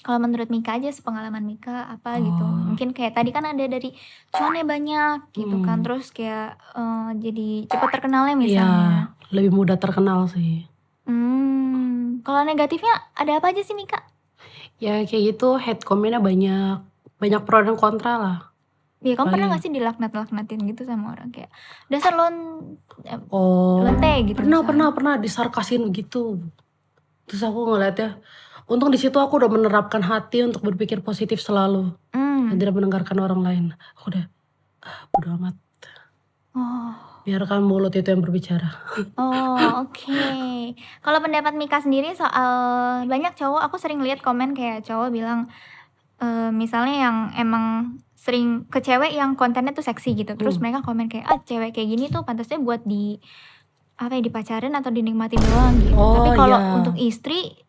Kalau menurut Mika aja, sepengalaman Mika apa gitu. Mungkin kayak tadi kan ada dari cuannya banyak gitu kan. Terus kayak jadi cepat terkenalnya Iya, misalnya. lebih mudah terkenal sih. Kalau negatifnya ada apa aja sih Mika? Ya kayak gitu, hate comment-nya banyak. Banyak pro dan kontra lah. Ya kamu pernah Banyak. gak sih dilaknat-laknatin gitu sama orang kayak dasar Oh, lonte gitu misalnya. pernah disarkasin gitu. Terus aku ngeliatnya, untung di situ aku udah menerapkan hati untuk berpikir positif selalu dan tidak mendengarkan orang lain. Aku udah bodo amat. Oh. Biarkan mulut itu yang berbicara. Oh, oke. Kalau pendapat Mika sendiri soal banyak cowok, aku sering lihat komen kayak cowok bilang misalnya yang emang sering ke cewek yang kontennya tuh seksi gitu. Terus mereka komen kayak cewek kayak gini tuh pantasnya buat dipacarin atau dinikmatin doang gitu. Tapi Oh kalau iya. untuk istri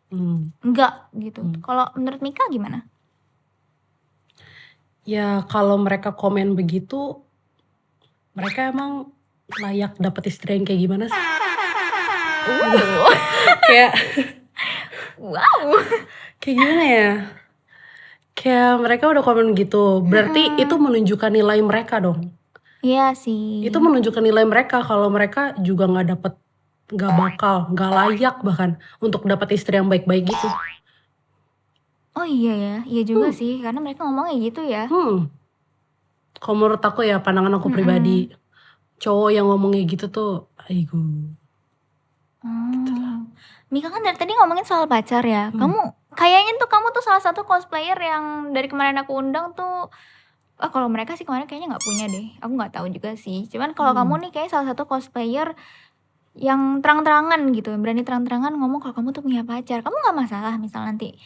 enggak gitu. Kalau menurut Mika gimana? Ya kalau mereka komen begitu, mereka emang layak dapat istri yang kayak gimana sih? Kayak Wow. kayak gimana ya? Kayak mereka udah komen gitu, berarti itu menunjukkan nilai mereka dong. Iya sih. Itu menunjukkan nilai mereka kalau mereka juga nggak layak bahkan untuk dapat istri yang baik-baik gitu. Oh iya ya, iya juga sih karena mereka ngomongnya gitu ya. Kalau menurut aku ya, pandangan aku pribadi, cowok yang ngomongnya gitu tuh, aigo. Mika kan dari tadi ngomongin soal pacar ya. Kayaknya tuh kamu tuh salah satu cosplayer yang dari kemarin aku undang tuh. Kalau mereka sih kemarin kayaknya nggak punya deh. Aku nggak tahu juga sih. Cuman kalau kamu nih kayak salah satu cosplayer yang terang-terangan gitu, berani terang-terangan ngomong kalau kamu tuh punya pacar. Kamu nggak masalah misal nanti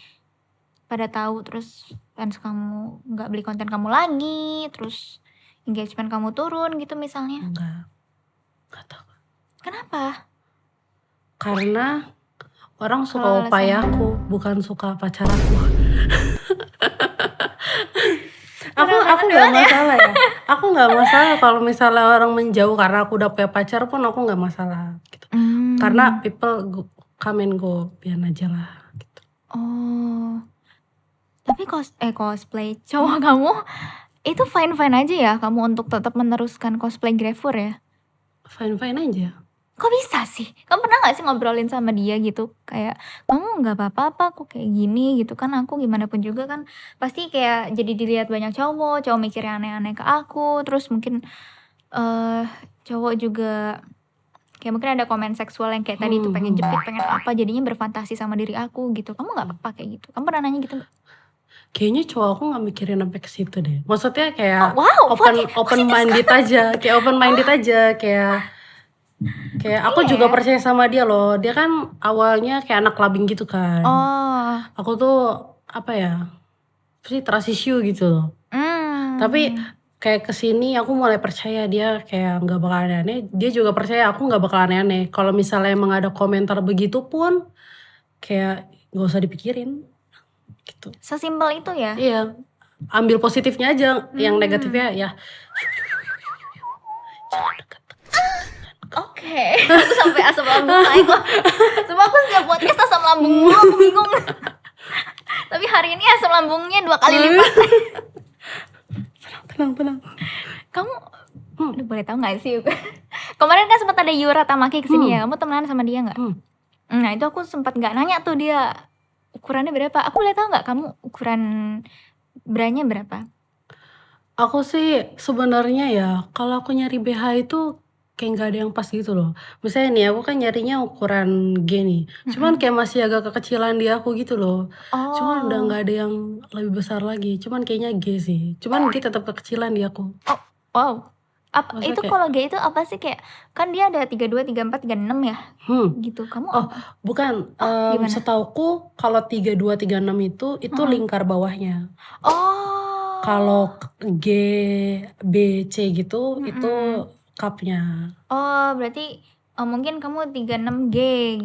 pada tahu terus fans kamu nggak beli konten kamu lagi, terus engagement kamu turun gitu misalnya. Nggak tahu. Kenapa? Karena orang suka Kalau alasannya? upayaku, bukan suka pacar aku. aku nggak masalah ya. Aku nggak masalah kalau misalnya orang menjauh karena aku udah punya pacar pun aku nggak masalah gitu. Karena people come and go, biar aja lah gitu. Oh. Tapi cosplay cowok kamu itu fine-fine aja ya kamu untuk tetap meneruskan cosplay Grefur ya? Fine-fine aja. Kok bisa sih? Kamu pernah gak sih ngobrolin sama dia gitu? Kayak, kamu gak apa-apa aku kayak gini gitu kan, aku gimana pun juga kan pasti kayak jadi dilihat banyak cowok mikirnya aneh-aneh ke aku, terus mungkin cowok juga kayak mungkin ada komen seksual yang kayak tadi tuh pengen jepit, pengen apa, jadinya berfantasi sama diri aku gitu. Kamu gak apa-apa kayak gitu? Kamu pernah nanya gitu gak? Kayaknya cowok aku nggak mikirin sampai ke situ deh. Maksudnya kayak Wow, open minded aja, kayak open minded aja, kayak aku juga percaya sama dia loh. Dia kan awalnya kayak anak clubbing gitu kan. Aku tuh apa ya, sih trust issue gitu loh. Tapi kayak kesini aku mulai percaya dia kayak nggak bakal aneh-aneh. Dia juga percaya aku nggak bakal aneh-aneh. Kalau misalnya emang ada komentar begitu pun, kayak nggak usah dipikirin. Gitu. Sesimpel itu ya? Iya, ambil positifnya aja, yang negatifnya ya jangan dekat. Oke. Aku sampai asam lambung naik loh. Cuma aku setiap podcast asam lambung mulu, aku bingung. Tapi hari ini asam lambungnya 2 kali lipat. Tenang. Kamu boleh tahu gak sih? Kemarin kan sempat ada Yura Tamaki kesini ya. Kamu temenan sama dia gak? Nah itu aku sempat gak nanya tuh dia ukurannya berapa. Aku boleh tahu gak kamu ukuran branya berapa? Aku sih sebenarnya ya, kalau aku nyari BH itu kayak nggak ada yang pas gitu loh. Misalnya nih aku kan nyarinya ukuran G nih, cuman kayak masih agak kekecilan di aku gitu loh. Cuman udah Oh. nggak ada yang lebih besar lagi, cuman kayaknya G sih. Cuman G tetap kekecilan di aku. Oh, wow. Maksudnya Itu kayak kalau G itu apa sih, kayak kan dia ada 32, 34, 36 ya? Gitu. Kamu oh apa? bukan, Gimana? setauku kalau 32, 36 itu lingkar bawahnya. Kalau Oh. G, B, C gitu itu Mm-mm. cupnya. Oh, berarti mungkin kamu 36G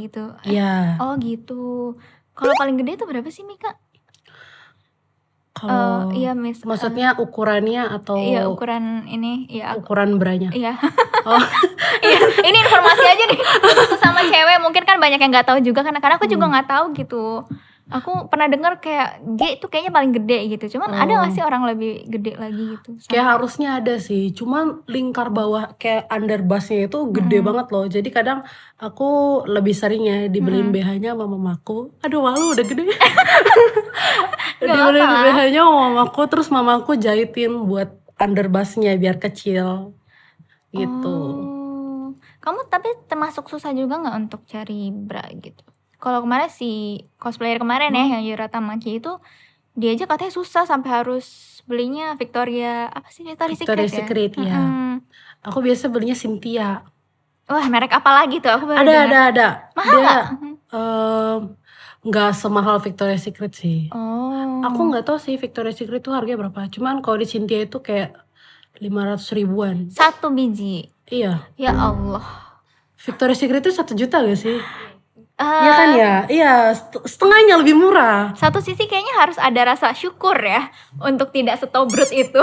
gitu. Iya. Oh gitu. Kalau paling gede itu berapa sih, Mika? Kalau Iya, maksudnya ukurannya atau iya ukuran ini, ya aku, ukuran beranya? iya. Oh. Iya, ini informasi aja nih untuk sesama cewek, mungkin kan banyak yang nggak tahu juga karena aku juga nggak tahu gitu. Aku pernah dengar kayak G itu kayaknya paling gede gitu. Cuman ada nggak sih orang lebih gede lagi gitu? Kayak harusnya ada sih, cuman lingkar bawah kayak underbusnya itu gede banget loh. Jadi kadang aku lebih sering ya dibeliin BH-nya sama mamaku. Aduh malu udah gede. Gak Dibeliin apa-apa lah. BH-nya sama mamaku, terus mamaku jahitin buat underbusnya biar kecil gitu. Oh, kamu tapi termasuk susah juga nggak untuk cari bra gitu? Kalau kemarin si cosplayer kemarin ya yang Yura Tamaki itu, dia aja katanya susah sampai harus belinya Victoria, apa sih, Victoria's Secret Victoria's ya? Secret ya. Aku biasa belinya Cynthia. Wah, merek apa lagi tuh? Aku baru Ada. dengar. Mahal Dia nggak? nggak semahal Victoria's Secret sih. Oh, Aku nggak tahu sih Victoria's Secret tuh harganya berapa. Cuman kalau di Cynthia itu kayak 500 ribuan. 1 biji. Iya. Ya Allah. Victoria's Secret itu 1 juta gak sih? Iya kan ya? Iya, setengahnya lebih murah. Satu sisi kayaknya harus ada rasa syukur ya untuk tidak setobrut itu.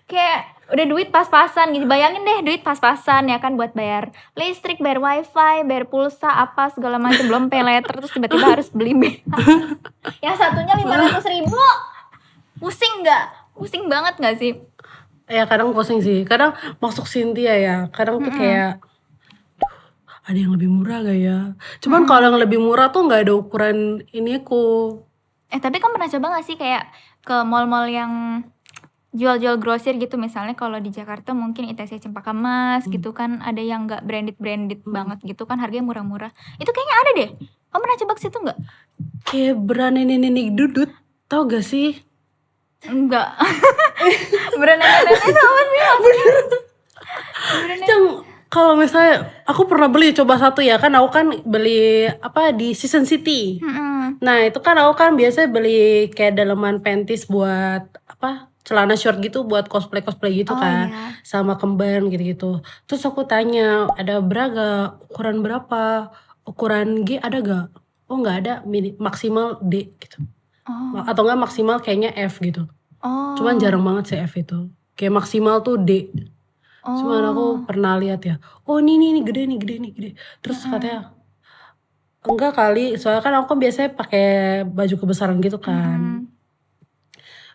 Kayak udah duit pas-pasan gitu. Bayangin deh duit pas-pasan ya kan buat bayar listrik, bayar wifi, bayar pulsa, apa segala macam, belum pay letter, terus tiba-tiba harus beli BH. Yang satunya 500 ribu. Pusing nggak? Pusing banget nggak sih? Ya kadang pusing sih. Kadang masuk Cynthia ya. Kadang tuh kayak ada yang lebih murah gak ya? Cuman kalau yang lebih murah tuh nggak ada ukuran ini aku. Tapi kamu pernah coba gak sih kayak ke mall-mall yang jual-jual grosir gitu, misalnya kalau di Jakarta mungkin ITC Cempaka Mas gitu kan, ada yang nggak branded banget gitu kan, harganya murah-murah. Itu kayaknya ada deh. Kamu pernah coba ke situ nggak? Kayak brand nenek dudut, tau gak sih? Enggak. Brand nenek itu apa sih maksudnya? Yang kalau misalnya aku pernah beli coba satu ya kan, aku kan beli apa di Season City. Nah itu kan aku kan biasanya beli kayak daleman panties buat apa, celana short gitu buat cosplay gitu kan, sama kemban gitu. Terus aku tanya ada bra gak, ukuran berapa, ukuran G ada gak? Oh nggak ada, maksimal D gitu. Atau enggak maksimal kayaknya F gitu. Cuman jarang banget sih F itu, kayak maksimal tuh D. Cuman aku pernah lihat ya, oh ini gede nih. Terus katanya enggak kali, soalnya kan aku biasanya pakai baju kebesaran gitu kan.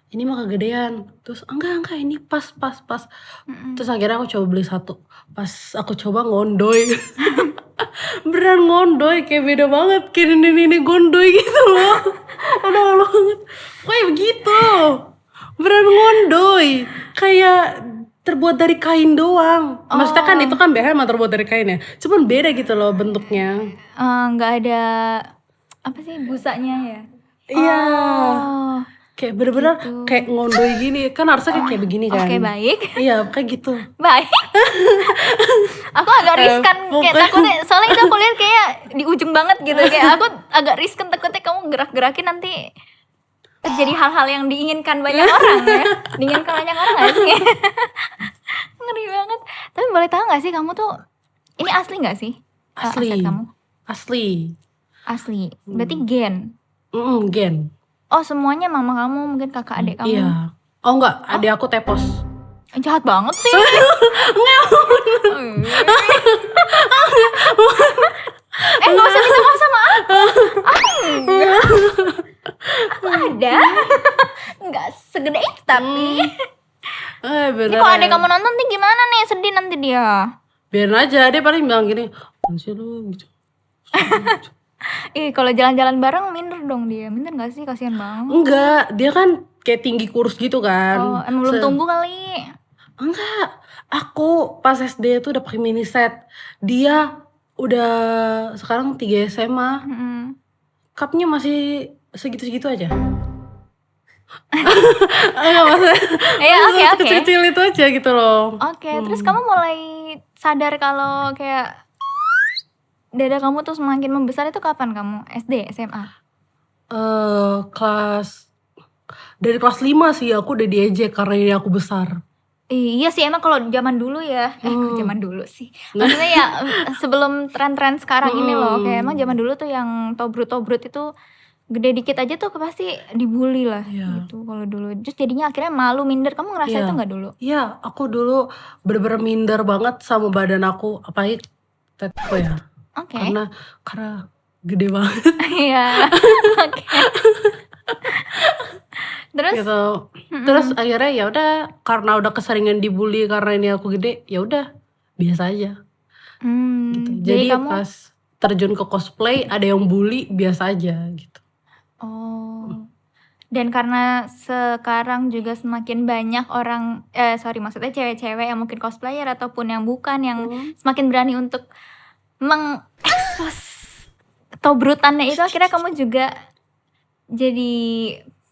Ini mah kegedean. Terus enggak ini pas. Terus akhirnya aku coba beli satu. Pas aku coba ngondoy. Beneran ngondoy, kayak beda banget, kayak nenek gondoy gitu loh. Aduh malu banget. Kayak begitu. Beneran ngondoy. Kayak terbuat dari kain doang. Maksudnya kan itu kan BH emang terbuat dari kain ya. Cuman beda gitu loh bentuknya. Nggak ada apa sih busanya ya? Iya. Kayak bener-bener kayak ngondoy gini. Kan harusnya kayak begini kan. Oke, baik. Iya kayak gitu. Baik. Aku agak riskan kayak takutnya, soalnya itu aku lihat kayak di ujung banget gitu, kayak aku agak riskan, takutnya kamu gerak-gerakin nanti terjadi hal-hal yang diinginkan banyak orang ya. Diinginkan banyak orang gak sih? Ngeri banget. Tapi boleh tahu gak sih kamu tuh ini asli gak sih? Asli. Aset kamu? Asli. Berarti gen? Gen. Oh semuanya mama kamu, mungkin kakak adik kamu? Iya. Oh enggak, adik aku tepos. Jahat banget sih. Gak usah minta maaf sama aku. Aku ada. Gak segede itu tapi. Ini kalau adek kamu nonton nih gimana nih, sedih nanti dia. Biarin aja, dia paling bilang gini, "Anjir lu" gitu. Kalau jalan-jalan bareng minder dong dia. Minder gak sih? Kasihan banget. Enggak, dia kan kayak tinggi kurus gitu kan. Emang belum tumbuh kali. Enggak, aku pas SD itu udah pakai mini set. Dia udah sekarang 3 SMA, cupnya masih segitu-segitu aja. Enggak, maksudnya Ya, oke. kecil-kecil itu aja gitu loh. Oke, terus kamu mulai sadar kalau kayak dada kamu tuh semakin membesar itu kapan kamu? SD, SMA? Dari kelas 5 sih aku udah diejek karena ini aku besar. Iya sih, emang kalau zaman dulu ya, kok zaman dulu sih. Maksudnya ya sebelum tren-tren sekarang ini loh, kayak emang zaman dulu tuh yang tobrut-tobrut itu gede dikit aja tuh pasti dibully lah gitu kalau dulu. Terus jadinya akhirnya malu, minder. Kamu ngerasa itu nggak dulu? Iya, aku dulu bener-bener minder banget sama badan aku, apalagi tetku ya. Oke. Karena gede banget. Iya. Oke. Terus Gitu. Terus akhirnya ya udah, karena udah keseringan dibully karena ini aku gede, ya udah biasa aja. Gitu. Jadi kamu pas terjun ke cosplay ada yang bully, biasa aja gitu. Dan karena sekarang juga semakin banyak orang, maksudnya cewek-cewek yang mungkin cosplayer ataupun yang bukan, yang semakin berani untuk mengekspos tobrutannya itu, akhirnya kamu juga jadi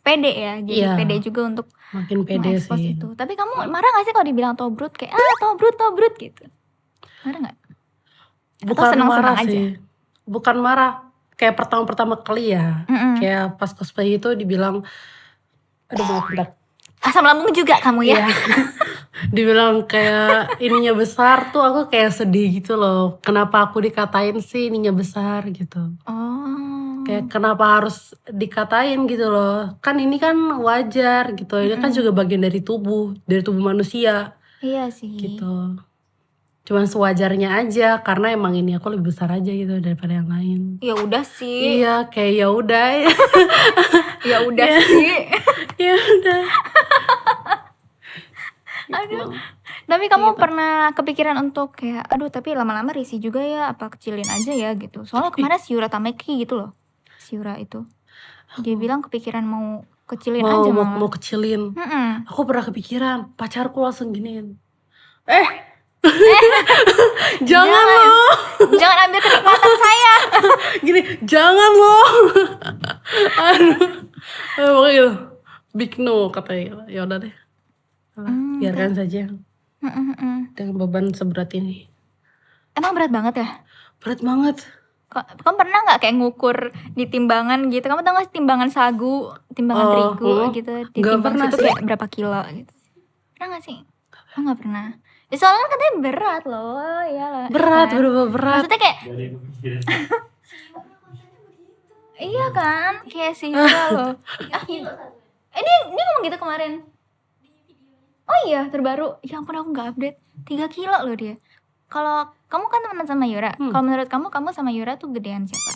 pede ya, jadi pede juga untuk makin pede mengekspos sih. itu. Tapi kamu marah gak sih kalau dibilang tobrut, kayak tobrut gitu? Marah gak? Bukan senang-senang marah aja? sih, bukan marah. Kayak pertama kali ya, kayak pas cosplay itu dibilang, aduh maaf bentar. Asam lambung juga kamu ya? Dibilang kayak ininya besar tuh aku kayak sedih gitu loh. Kenapa aku dikatain sih ininya besar gitu. Kayak kenapa harus dikatain gitu loh. Kan ini kan wajar gitu. Ini kan juga bagian dari tubuh manusia. Iya sih. Gitu. Cuman sewajarnya aja, karena emang ini aku lebih besar aja gitu daripada yang lain. Ya udah sih. Iya, kayak ya udah. Ya udah sih. Ya udah. Aduh. Tapi kamu pernah kepikiran untuk kayak, aduh tapi lama-lama risih juga ya, apa kecilin aja ya gitu. Soalnya kemarin si Yura Tameki gitu loh. Si Yura itu. Dia bilang kepikiran mau kecilin aja malah. Mau kecilin. Aku pernah kepikiran, pacarku langsung giniin. Jangan loh. Jangan ambil kenikmatan saya. Gini, jangan loh. Aduh. Pokoknya gitu. Big no katanya. Ya udah deh. Biarkan saja. Dengan beban seberat ini. Emang berat banget ya? Berat banget. Kamu pernah gak kayak ngukur di timbangan gitu? Kamu tau gak sih timbangan sagu, timbangan terigu gitu? Ditimbang situ kayak berapa kilo gitu. Pernah gak sih? Oh gak pernah. Ya, soalnya kan katanya berat loh. Iyalah. Berat, kan? bener-bener berat. Maksudnya kayak iya kan? Kayak si Yura loh. Dia ngomong gitu kemarin. Oh iya, terbaru. Ya ampun, aku gak update. 3 kilo loh dia. Kalau kamu kan temenan sama Yura, kalau menurut kamu sama Yura tuh gedean siapa?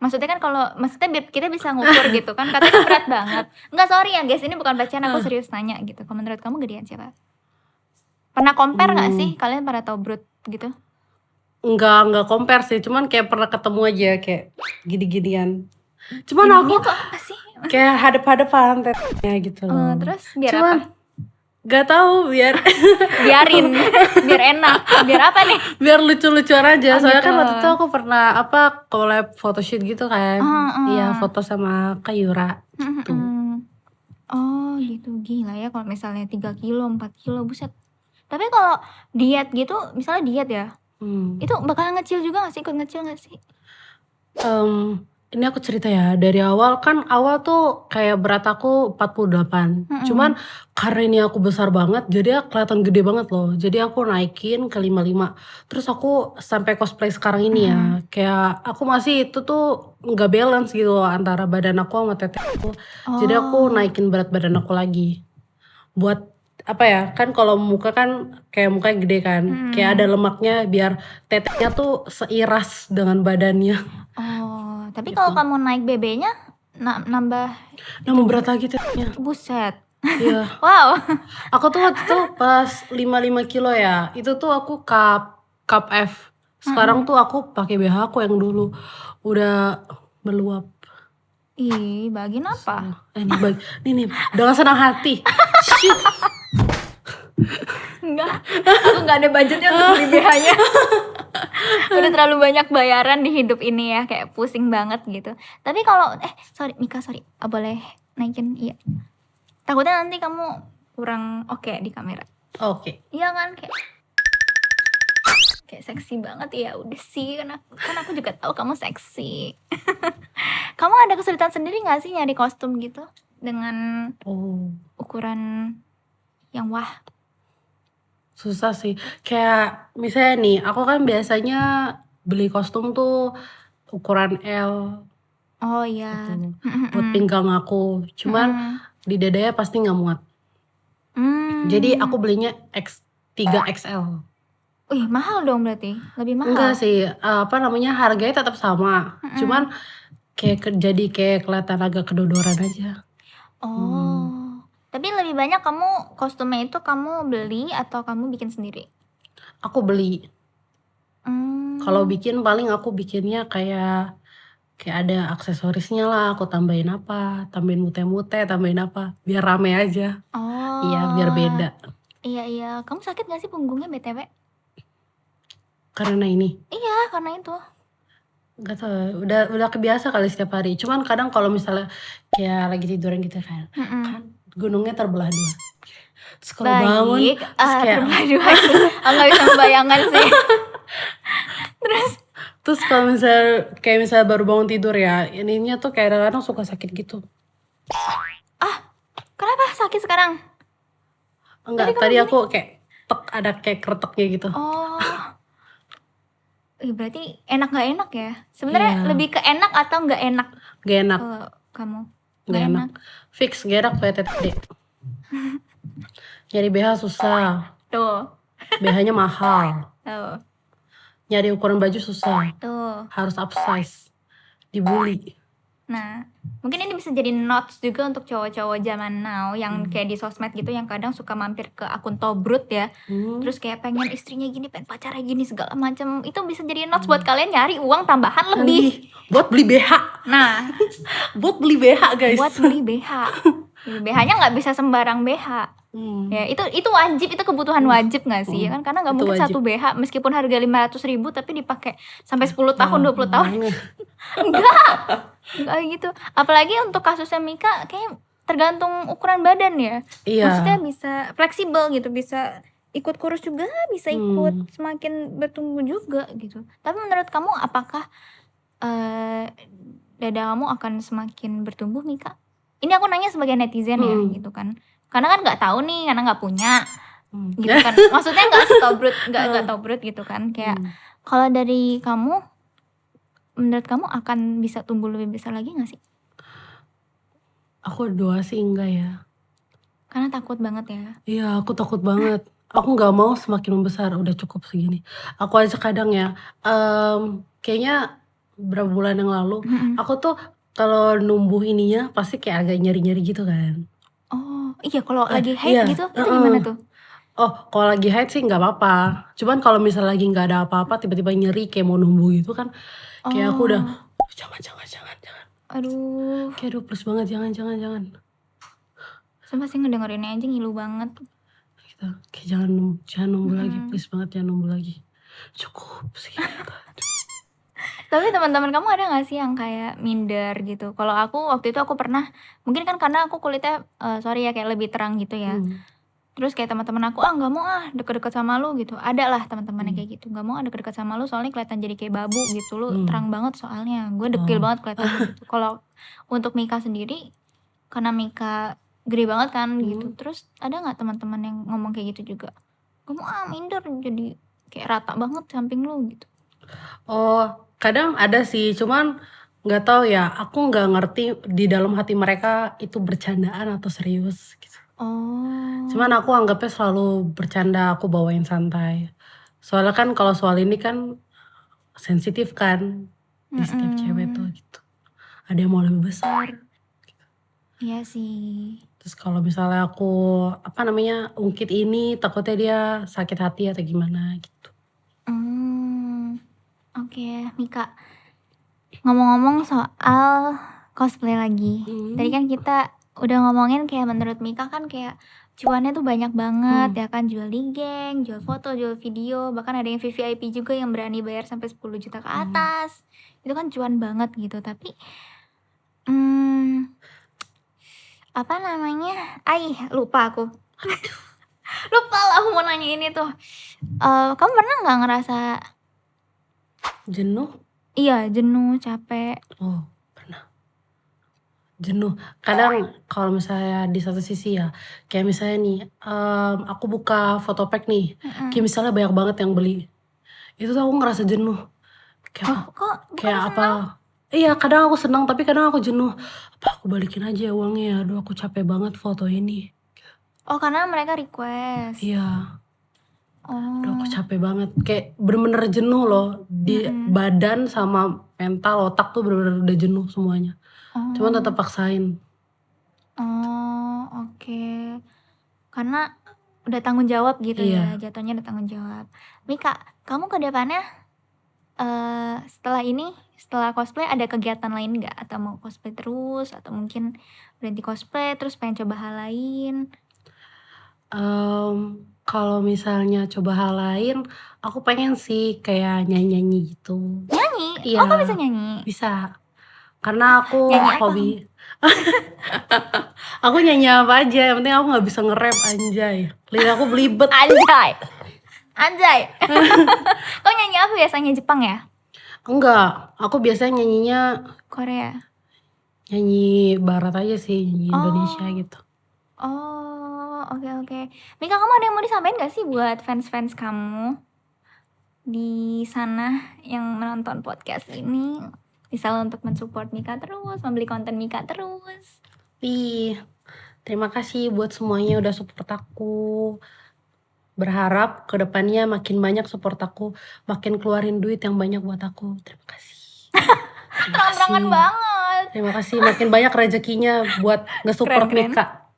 Maksudnya kan maksudnya biar kita bisa ngukur gitu kan, katanya berat banget. Enggak, sorry ya guys, ini bukan bacaan, aku serius nanya gitu. Kalau menurut kamu gedean siapa? Pernah compare gak sih kalian para tobrut gitu? Enggak compare sih, cuman kayak pernah ketemu aja kayak gini-ginian. Cuman aku tuh apa sih? Kayak hadap-hadapan tetenya gitu loh. Terus biar cuman, apa? Gak tahu, biarin, biar enak, biar apa nih? Biar lucu-lucuan aja. Soalnya gitu. kan waktu itu aku pernah collab photoshoot gitu kan. Iya, foto sama Kak Yura gitu. Oh gitu, gila ya kalau misalnya 3 kilo, 4 kilo, buset. Tapi kalau diet gitu, misalnya diet ya, itu bakal ngecil juga gak sih? Ikut ngecil gak sih? Ini aku cerita ya, dari awal tuh kayak berat aku 48. Cuman karena ini aku besar banget, jadi kelihatan gede banget loh. Jadi aku naikin ke 55. Terus aku sampai cosplay sekarang ini ya, kayak aku masih itu tuh nggak balance gitu loh, antara badan aku sama tete aku. Jadi aku naikin berat badan aku lagi. Buat apa ya, kan kalau muka kan kayak mukanya gede kan, kayak ada lemaknya biar tetenya tuh seiras dengan badannya. Tapi kalau kamu naik BB-nya nambah berat lagi tetenya. Buset. Iya. Wow. Aku tuh waktu itu pas 55 kilo ya, itu tuh aku cup F. Sekarang tuh aku pakai BH aku yang dulu udah meluap. Ih, bagian apa? Ini dengan senang hati. Enggak, aku nggak ada budgetnya untuk beli BH-nya. Udah terlalu banyak bayaran di hidup ini ya, kayak pusing banget gitu. Tapi kalau sorry Mika, sorry, boleh naikin? Iya. Takutnya nanti kamu kurang oke di kamera. Oke. Iya kan, kayak seksi banget ya. Udah sih, kan aku juga tahu kamu seksi. Kamu ada kesulitan sendiri nggak sih nyari kostum gitu dengan ukuran yang wah? Susah sih. Kayak misalnya nih, aku kan biasanya beli kostum tuh ukuran L Oh iya. gitu, buat pinggang aku. Cuman di dadanya pasti nggak muat. Jadi aku belinya X3XL. Wih, mahal dong berarti. Lebih mahal. Enggak sih, harganya tetap sama. Cuman jadi kayak kelihatan agak kedodoran aja. Tapi lebih banyak kamu kostumnya itu kamu beli atau kamu bikin sendiri? Aku beli. Kalau bikin paling aku bikinnya kayak ada aksesorisnya lah, aku tambahin tambahin mute-mute, tambahin apa, biar rame aja. Iya, biar beda. Iya. Kamu sakit gak sih punggungnya BTW? Karena ini? Iya, karena itu. Gak tau, udah kebiasa kali setiap hari. Cuman kadang kalau misalnya kayak lagi tiduran gitu kan gunungnya terbelah dua. Terus kalau bangun terus kayak terbelah dua. Nggak bisa membayangkan sih. Terus kalau misalnya baru bangun tidur ya, ininya tuh kayak kadang-kadang suka sakit gitu. Kenapa sakit sekarang? Enggak, tadi aku kayak ada kayak kreteknya gitu. Berarti enak nggak enak ya? Sebenarnya lebih ke enak atau nggak enak? Gak enak. Kamu? Gak enak. Fix gak enak PTT. Nyari BH susah. Tuh. BH-nya mahal. Tuh. Nyari ukuran baju susah. Tuh. Harus upsize. Dibully. Nah, mungkin ini bisa jadi notes juga untuk cowok-cowok zaman now yang kayak di sosmed gitu, yang kadang suka mampir ke akun Tobrut ya. Terus kayak pengen istrinya gini, pengen pacarnya gini, segala macam. Itu bisa jadi notes buat kalian nyari uang tambahan lebih. Buat beli BH. Nah, buat beli BH guys. Buat beli BH. BH-nya nggak bisa sembarang BH. Ya, itu wajib, itu kebutuhan wajib nggak sih? Ya kan, karena nggak mungkin wajib. Satu BH meskipun harga 500.000 tapi dipakai sampai 10 tahun, 20 tahun. Enggak gitu. Apalagi untuk kasusnya Mika kayak tergantung ukuran badan ya. Iya. Maksudnya bisa fleksibel gitu, bisa ikut kurus juga, bisa ikut semakin bertumbuh juga gitu. Tapi menurut kamu apakah dada kamu akan semakin bertumbuh, Mika? Ini aku nanya sebagai netizen ya gitu kan. Karena kan nggak tahu nih, karena nggak punya gitu kan. Maksudnya nggak tobrut gitu kan. Kayak kalau dari kamu, menurut kamu akan bisa tumbuh lebih besar lagi gak sih? Aku doa sih enggak ya. Karena takut banget ya? Iya, aku takut banget. Aku gak mau semakin membesar, udah cukup segini. Aku aja kadang ya, kayaknya berapa bulan yang lalu, aku tuh kalau numbuh ininya pasti kayak agak nyeri-nyeri gitu kan. Oh iya, kalau lagi haid gitu, itu gimana tuh? Oh, kalau lagi haid sih gak apa-apa. Cuman kalau misalnya lagi gak ada apa-apa, tiba-tiba nyeri kayak mau numbuh gitu kan. Kayak aku udah, jangan. Aduh. Kayak aduh please banget, jangan. Sumpah sih ngedengerinnya aja ngilu banget. Gitu. Kayak jangan numbuh lagi, please banget jangan numbuh lagi. Cukup sih. Tapi teman-teman kamu ada gak sih yang kayak minder gitu? Kalau aku waktu itu aku pernah, mungkin kan karena aku kulitnya sorry ya kayak lebih terang gitu ya. Terus kayak teman-teman aku nggak mau deket-deket sama lu gitu. Ada lah teman-teman yang kayak gitu, nggak mau deket-deket sama lu soalnya kelihatan jadi kayak babu gitu, lu terang banget soalnya. Gue dekil banget kelihatan gitu. Kalau untuk Mika sendiri, karena Mika gede banget kan gitu. Terus ada nggak teman-teman yang ngomong kayak gitu juga? Kamu minder jadi kayak rata banget samping lu gitu. Oh, kadang ada sih, cuman nggak tahu ya. Aku nggak ngerti di dalam hati mereka itu bercandaan atau serius gitu. Cuman aku anggapnya selalu bercanda, aku bawain santai. Soalnya kan kalau soal ini kan sensitif kan di setiap cewek tuh gitu. Ada yang mau lebih besar. Gitu. Iya sih. Terus kalau misalnya aku ungkit ini, takutnya dia sakit hati atau gimana gitu. Oke, Mika. Ngomong-ngomong soal cosplay lagi. Tadi kan kita udah ngomongin kayak menurut Mika kan kayak cuannya tuh banyak banget ya kan, jual di geng, jual foto, jual video, bahkan ada yang VVIP juga yang berani bayar sampai 10 juta ke atas. Itu kan cuan banget gitu, tapi apa namanya? Lupa aku. Lupa lah aku mau nanya ini tuh. Kamu pernah nggak ngerasa Jenuh? iya jenuh, capek? Oh, pernah. Jenuh. Kadang kalau misalnya di satu sisi ya, kayak misalnya nih, aku buka Fotopack nih, kayak misalnya banyak banget yang beli. Itu tuh aku ngerasa jenuh. Kayak Kok kayak bukannya apa? senang? Iya, kadang aku senang tapi kadang aku jenuh. Apa aku balikin aja ya uangnya ya? Aduh, aku capek banget foto ini. Oh, karena mereka request. Iya, aduh aku Oh. capek banget. Kayak bener-bener jenuh loh. Di badan sama mental, otak tuh bener-bener udah jenuh semuanya. Cuman tetap paksain. Oh, oke. Karena udah tanggung jawab gitu ya, Iya. jatuhnya udah tanggung jawab. Mika, kamu ke depannya setelah cosplay ada kegiatan lain nggak? Atau mau cosplay terus? Atau mungkin berhenti cosplay terus pengen coba hal lain? Kalau misalnya coba hal lain, aku pengen sih kayak nyanyi-nyanyi gitu. Nyanyi? Iya. Oh, kamu bisa nyanyi? Bisa. Karena aku Nyanyi apa? hobi. Aku nyanyi apa aja, yang penting aku nggak bisa nge-rap, anjay. Lidah aku belibet. Anjay. Kau nyanyi apa biasanya, Jepang ya? Enggak, aku biasanya nyanyinya Korea? nyanyi barat aja sih, nyanyi Indonesia gitu. Oh, oke. Mika, kamu ada yang mau disampaikan gak sih buat fans-fans kamu di sana yang menonton podcast ini? Misal untuk mensupport Mika terus, membeli konten Mika terus. Terima kasih buat semuanya udah support aku. Berharap kedepannya makin banyak support aku, makin keluarin duit yang banyak buat aku. Terima kasih. Terang-terangan banget. Terima kasih, makin banyak rezekinya buat nge-support Keren. Mika.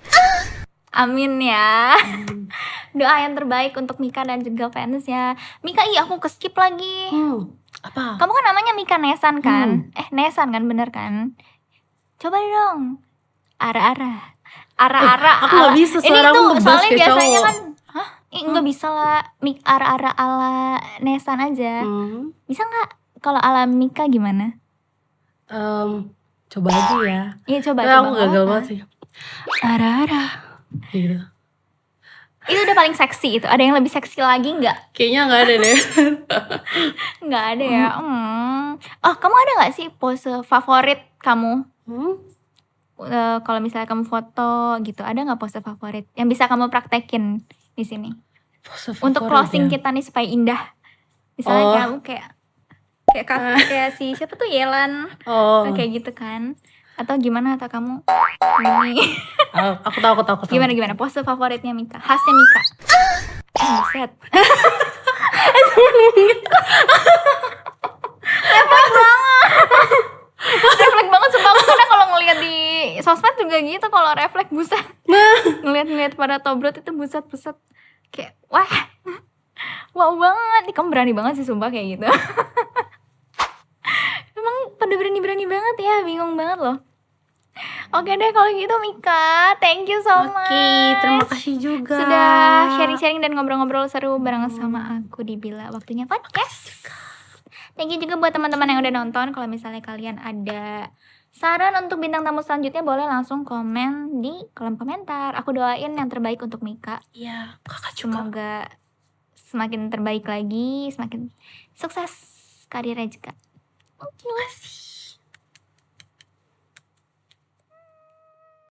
Amin ya. Doa yang terbaik untuk Mika dan juga fans ya. Mika, aku keskip lagi. Apa? Kamu kan namanya Mika Nesan kan? Nesan kan, bener kan? Coba dong. Ara-ara. Aku gak bisa, suaraku ngebas soalnya kayak biasanya cowok. kan nggak bisa lah. Ara-ara ala Nesan aja. Bisa nggak? Kalau ala Mika gimana? Coba aja ya. Iya, coba. Aku gagal banget sih. Ara-ara gitu. Itu udah paling seksi itu. Ada yang lebih seksi lagi nggak? Kayaknya nggak ada deh. Nggak ada ya. Oh, kamu ada nggak sih pose favorit kamu? Kalau misalnya kamu foto gitu, ada nggak pose favorit yang bisa kamu praktekin di sini? Untuk closing kita nih supaya indah. Misalnya kamu kayak si siapa tuh, Yelan. Kayak gitu kan? Atau gimana? Atau kamu ini? Aku tahu. Gimana pose favoritnya Mika? Khasnya Mika. Buset. Refleks banget sumpah. Aku kadang kalau ngeliat di sosmed juga gitu, kalau refleks buset. Ngeliat pada tobrot itu buset. Kayak wow banget. Kamu berani banget sih sumpah kayak gitu. Emang pada berani banget ya, bingung banget loh. Oke deh kalau gitu Mika, thank you so much. Oke, terima kasih juga. Sudah sharing-sharing dan ngobrol-ngobrol seru bareng sama aku di Bila Waktunya Podcast. Thank you juga buat teman-teman yang udah nonton. Kalau misalnya kalian ada saran untuk bintang tamu selanjutnya, boleh langsung komen di kolom komentar. Aku doain yang terbaik untuk Mika. Iya, kakak juga. Semoga semakin terbaik lagi, semakin sukses karirnya juga. Terima kasih.